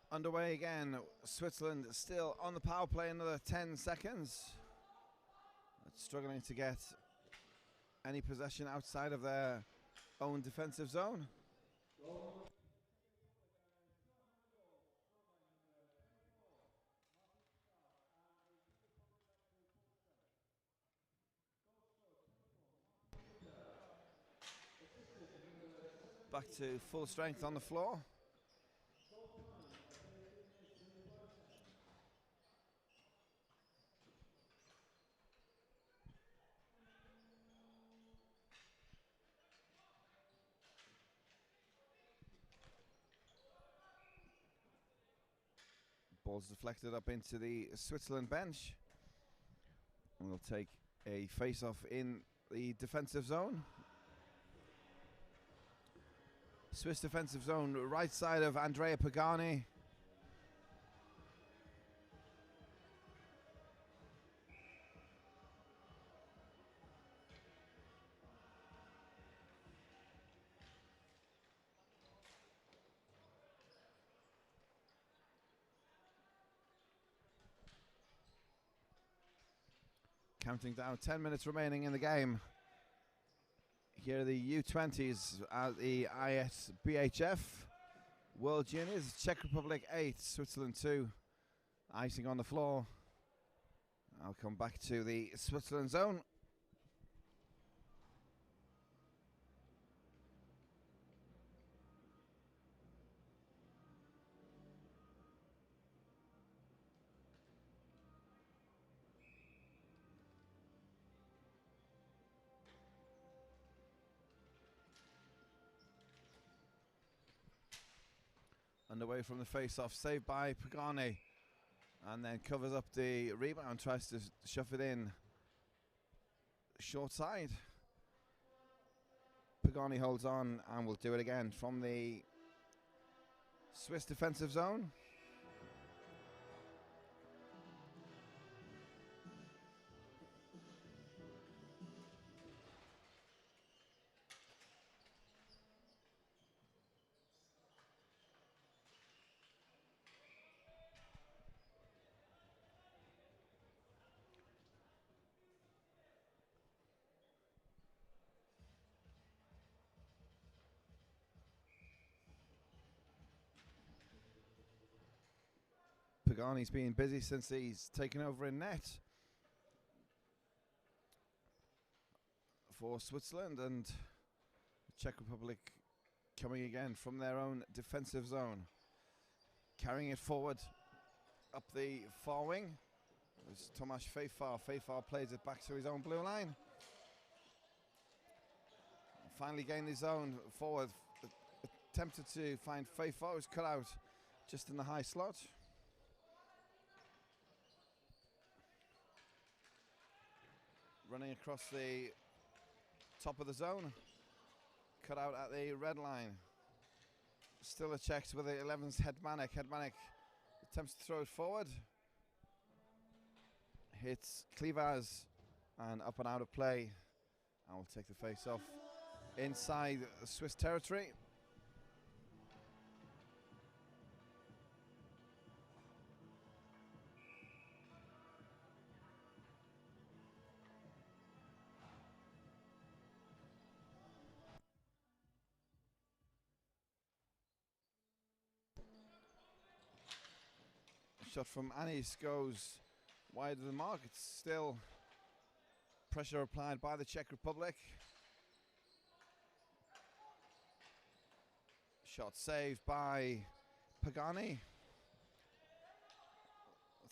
Underway again. Switzerland still on the power play, another 10 seconds. Struggling to get any possession outside of their own defensive zone. Back to full strength on the floor. Ball's deflected up into the Switzerland bench. And we'll take a face-off in the defensive zone. Swiss defensive zone, right side of Andrea Pagani. Counting down, 10 minutes remaining in the game. Here are the U20s at the ISBHF World Juniors. Czech Republic 8, Switzerland 2. Icing on the floor. I'll come back to the Switzerland zone. Underway from the face-off, saved by Pagani, and then covers up the rebound, tries to shove it in short side. Pagani holds on and will do it again from the Swiss defensive zone. Pagani's been busy since he's taken over in net for Switzerland, and the Czech Republic coming again from their own defensive zone. Carrying it forward up the far wing. There's Tomáš Fejfar. Fejfar plays it back to his own blue line. Finally gained his zone forward. Attempted to find Fejfar, who's cut out just in the high slot. Running across the top of the zone. Cut out at the red line. Still a Czechs with the 11's Hedmanek. Hedmanek attempts to throw it forward. Hits Klivas and up and out of play. And will take the face off inside Swiss territory. Shot from Anis goes wide of the mark. It's still pressure applied by the Czech Republic. Shot saved by Pagani.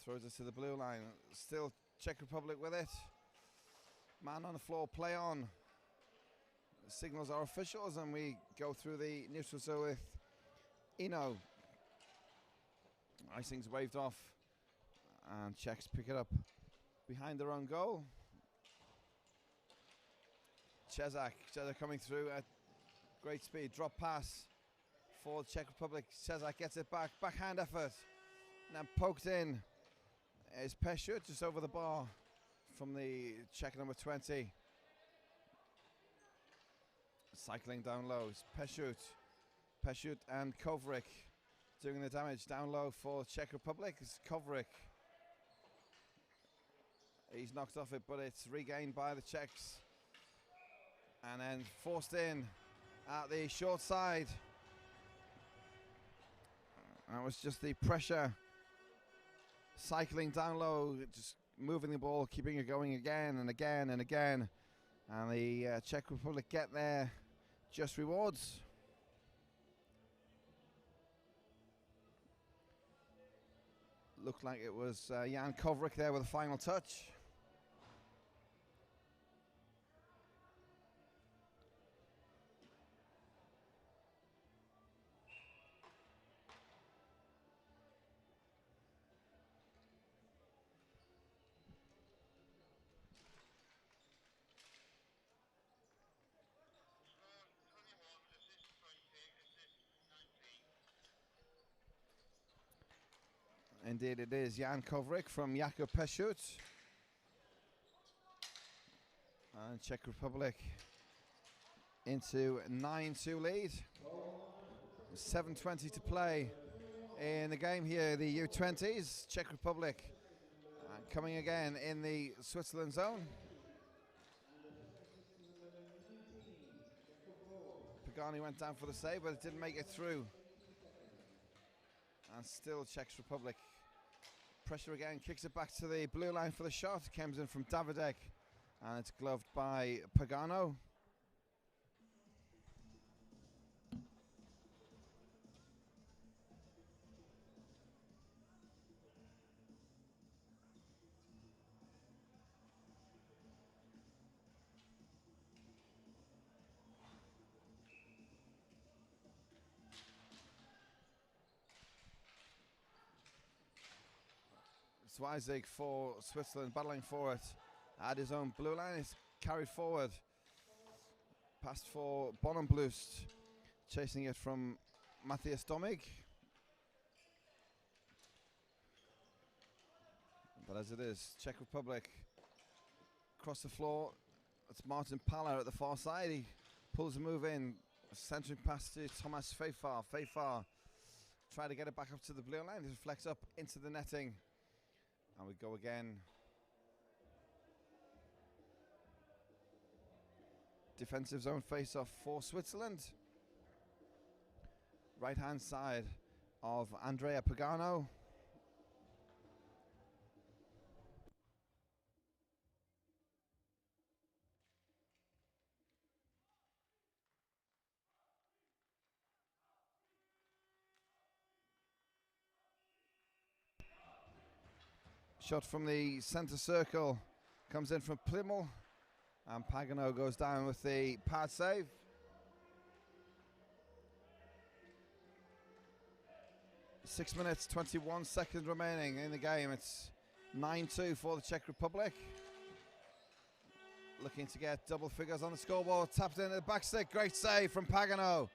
Throws it to the blue line. Still Czech Republic with it. Man on the floor, play on. The signals our officials, and we go through the neutral zone with Eno. Icing's waved off, and Czechs pick it up behind their own goal. Czech coming through at great speed. Drop pass for the Czech Republic. Czech gets it back. Backhand effort. And then poked in. Is Peshut just over the bar from the Czech number 20. Cycling down low. It's Peshut and Kovrik doing the damage down low for Czech Republic. It's Kovrik. He's knocked off it, but it's regained by the Czechs. And then forced in at the short side. That was just the pressure. Cycling down low, just moving the ball, keeping it going again and again and again. And the Czech Republic get there. Just rewards. Looked like it was Jan Kovrik there with the final touch. Indeed it is Jan Kovrik from Jakub Peshut. And Czech Republic into 9-2 lead. 7:20 to play in the game here, the U20s. Czech Republic coming again in the Switzerland zone. Pagani went down for the save, but it didn't make it through. And still Czech Republic. Pressure again, kicks it back to the blue line for the shot. Comes in from Davidek, and it's gloved by Pagano. Swizig for Switzerland, battling for it at his own blue line. It's carried forward. Passed for Bonenblust, chasing it from Matthias Domig. But as it is, Czech Republic across the floor. It's Martin Paller at the far side. He pulls a move in, centering pass to Thomas Feifar. Feifar try to get it back up to the blue line. It reflects up into the netting. And we go again. Defensive zone face-off for Switzerland. Right-hand side of Andrea Pagano. Shot from the centre circle comes in from Plimmel, and Pagano goes down with the pad save. Six minutes, 21 seconds remaining in the game. It's 9-2 for the Czech Republic. Looking to get double figures on the scoreboard. Tapped into the back stick. Great save from Pagano.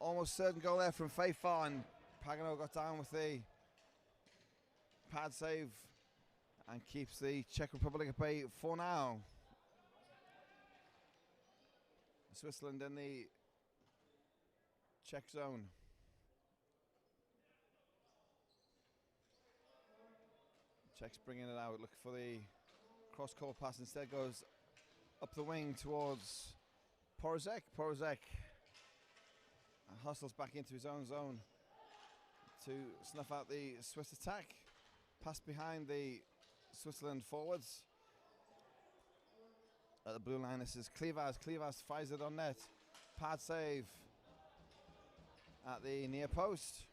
Almost certain goal there from Feifar, and Pagano got down with the pad save and keeps the Czech Republic at bay for now. Switzerland in the Czech zone. Czechs bringing it out, looking for the cross-court pass. Instead goes up the wing towards Porozek. Porozek hustles back into his own zone. to snuff out the Swiss attack. Pass behind the Switzerland forwards. At the blue line, this is Klivas. Klivas fires it on net. Pad save at the near post.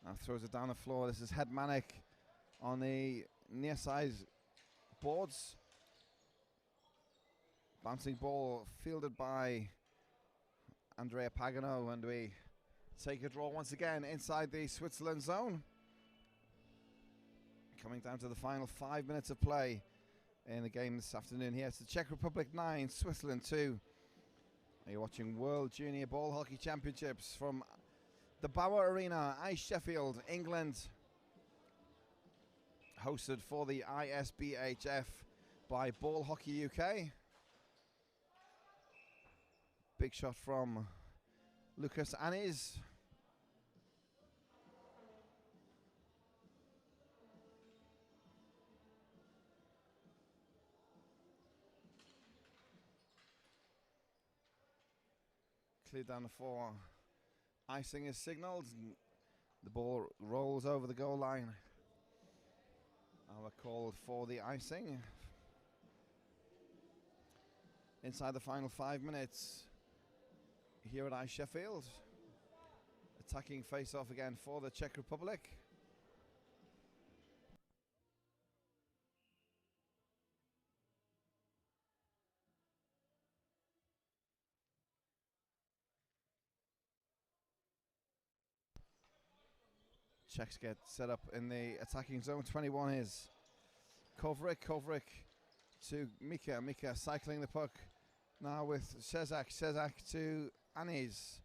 Now throws it down the floor. This is Hedmanek on the near side boards. Bouncing ball fielded by Andrea Pagano, and we take a draw once again inside the Switzerland zone. Coming down to the final 5 minutes of play in the game this afternoon here. It's the Czech Republic 9, Switzerland 2. You're watching World Junior Ball Hockey Championships from the Bauer Arena, Sheffield, England. Hosted for the ISBHF by Ball Hockey UK. Big shot from Lucas Anis. Cleared down the floor. Icing is signalled. The ball rolls over the goal line. And we're called for the icing. Inside the final 5 minutes here at Sheffield. Attacking face-off again for the Czech Republic. Czechs get set up in the attacking zone. 21 is Kovrik. Kovrik to Mika. Mika cycling the puck now with Cezak. Cezak to Anis.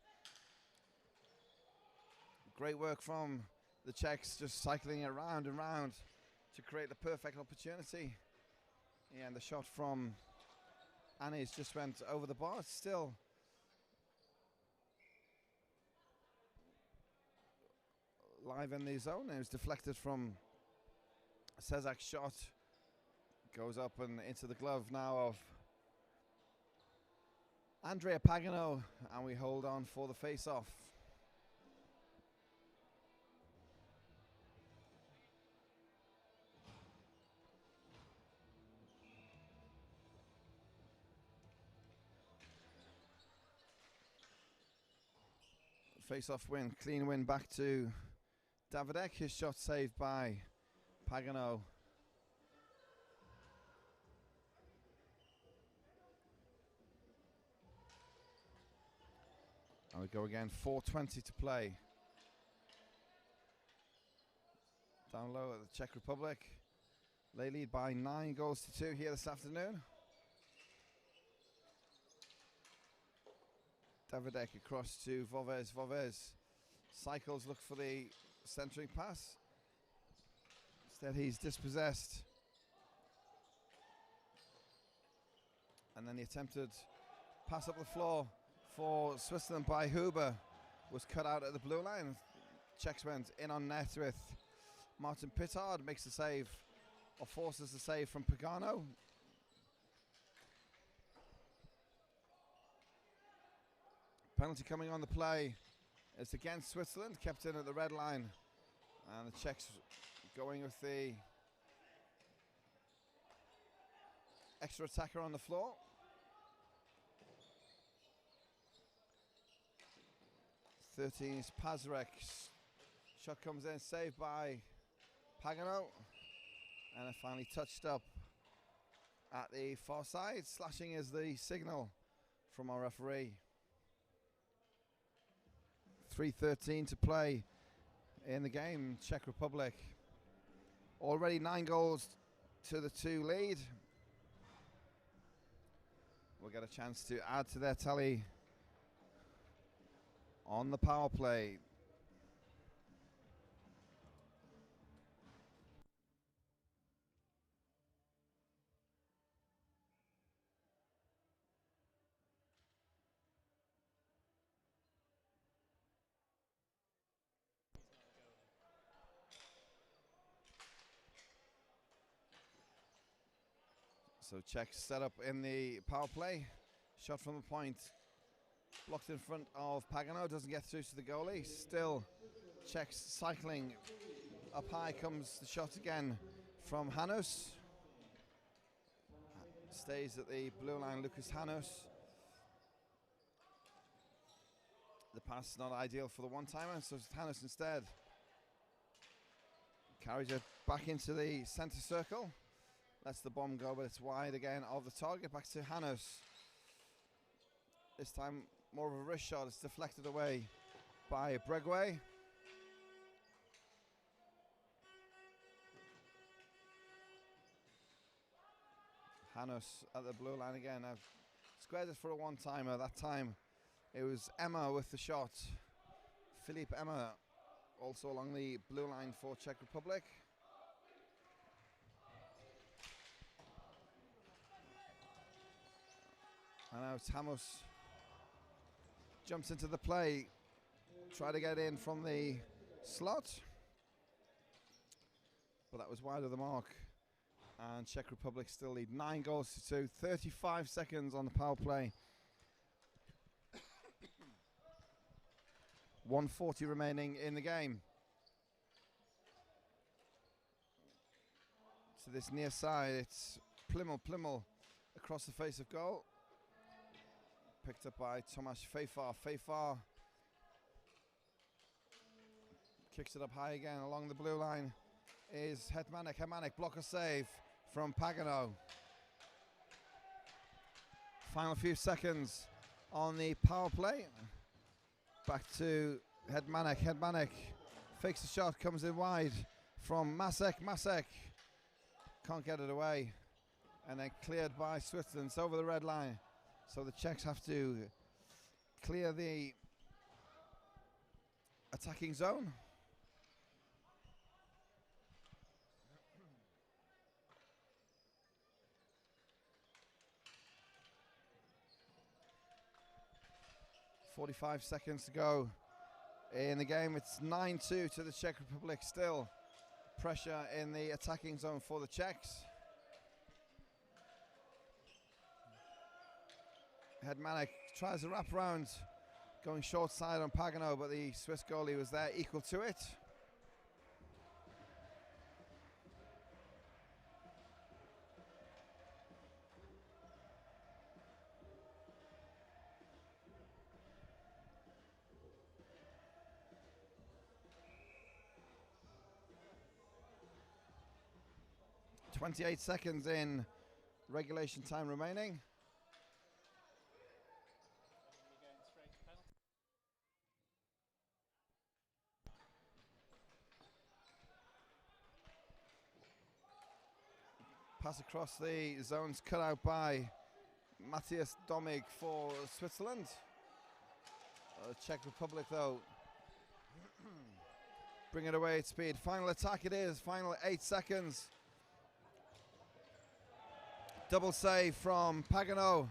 Great work from the Czechs, just cycling it round and round to create the perfect opportunity. Yeah, and the shot from Anis just went over the bar. Still live in the zone. It was deflected from Cezak's shot. Goes up and into the glove now of Andrea Pagano, and we hold on for the face-off. Face-off win, clean win back to Davidek. His shot saved by Pagano. And we go again, 4:20 to play. Down low at the Czech Republic. They lead by 9-2 here this afternoon. Davidek across to Vovez. Vovez cycles, look for the centering pass. Instead he's dispossessed. And then the attempted pass up the floor for Switzerland by Huber was cut out at the blue line. Czechs went in on net with Martin Pittard, makes the save, or forces the save from Pagano. Penalty coming on the play. It's against Switzerland, kept in at the red line. And the Czechs going with the extra attacker on the floor. 13 is Pazrek. Shot comes in, saved by Pagano. And it finally touched up at the far side. Slashing is the signal from our referee. 3:13 to play in the game. Czech Republic already 9-2 lead. We'll get a chance to add to their tally on the power play. So Czechs set up in the power play. Shot from the point Blocked in front of Pagano, doesn't get through to the goalie. Still, Czechs cycling. Up high comes the shot again from Hanus. Stays at the blue line, Lucas Hanus. The pass is not ideal for the one-timer, so it's Hanus instead. Carries it back into the centre circle. Lets the bomb go, but it's wide again of the target. Back to Hanus. This time more of a wrist shot. It's deflected away by Bregway. Hanus at the blue line again. I've squared it for a one-timer. That time it was Emma with the shot. Philippe Emma also along the blue line for Czech Republic. And now Tamus jumps into the play. Try to get in from the slot. But that was wide of the mark. And Czech Republic still lead 9-2. 35 seconds on the power play. 1:40 remaining in the game. To this near side, it's Plimmel across the face of goal. Picked up by Tomáš Fejfar. Fejfar kicks it up high again along the blue line. Is Hedmanek. Hedmanek blocker save from Pagano. Final few seconds on the power play. Back to Hedmanek. Hedmanek fakes the shot, comes in wide from Masek. Masek can't get it away. And then cleared by Switzerland. It's over the red line. So the Czechs have to clear the attacking zone. .45 seconds to go in the game. It's 9-2 to the Czech Republic. Still pressure in the attacking zone for the Czechs. Hedmanek tries a wrap round, going short side on Pagano, but the Swiss goalie was there equal to it. .28 seconds in regulation time remaining. Pass across the zones, cut out by Matthias Domig for Switzerland. Czech Republic though bring it away at speed. Final attack it is, final 8 seconds. Double save from Pagano.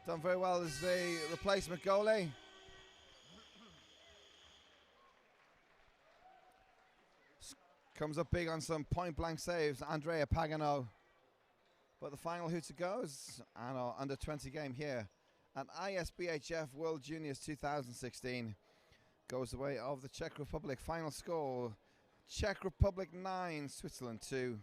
Done very well as the replacement goalie. Comes up big on some point blank saves, Andrea Pagano. But the final who to go is our under 20 game here at ISBHF World Juniors 2016. Goes the way of the Czech Republic. Final score, Czech Republic 9, Switzerland 2.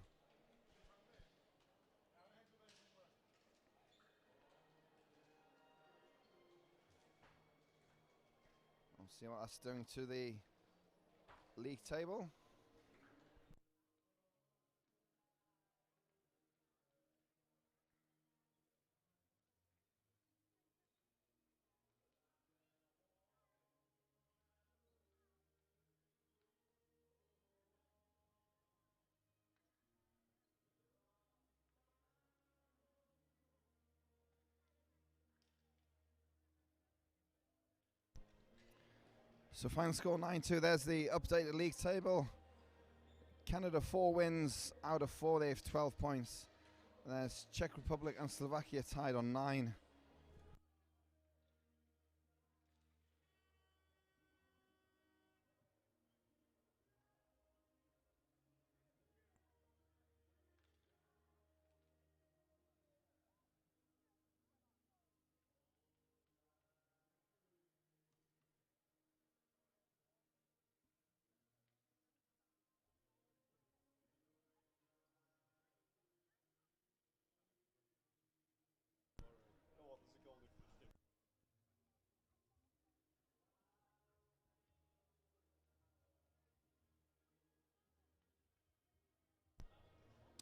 We'll see what that's doing to the league table. So final score 9-2. There's the updated league table. Canada 4 wins out of 4. They have 12 points. And there's Czech Republic and Slovakia tied on 9.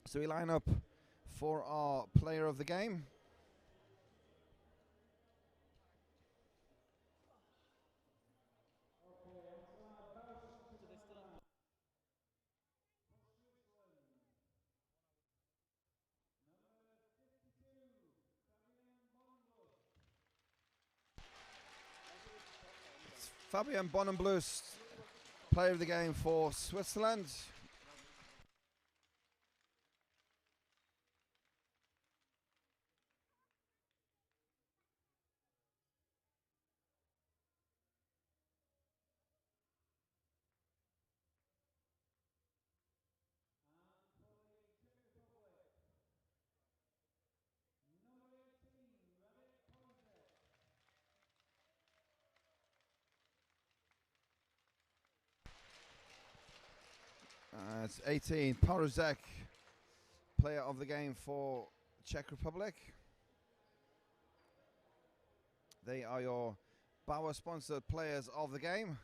So we line up for our player of the game. Fabian Bonenblust, player of the game for Switzerland. It's 18, Porozek, player of the game for Czech Republic. They are your Bauer-sponsored players of the game.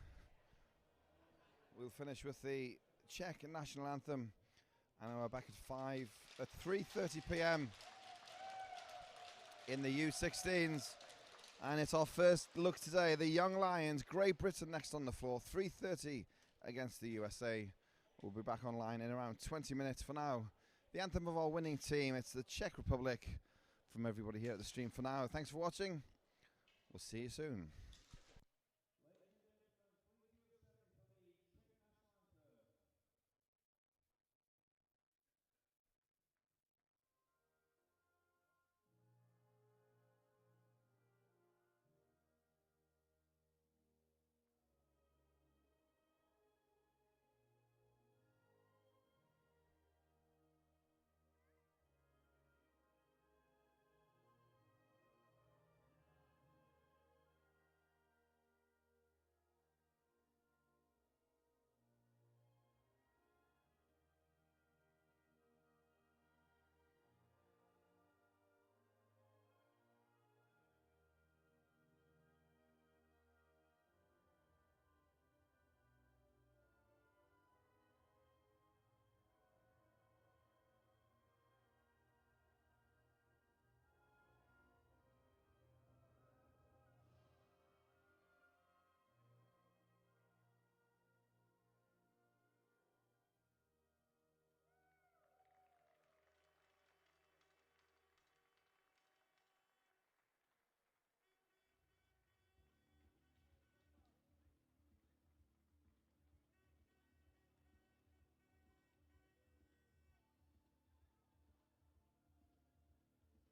We'll finish with the Czech national anthem, and we're back at 3:30 p.m. in the U16s. And it's our first look today. The Young Lions, Great Britain next on the floor, 3:30 against the USA. We'll be back online in around 20 minutes. For now, the anthem of our winning team, it's the Czech Republic. From everybody here at the stream for now, thanks for watching. We'll see you soon.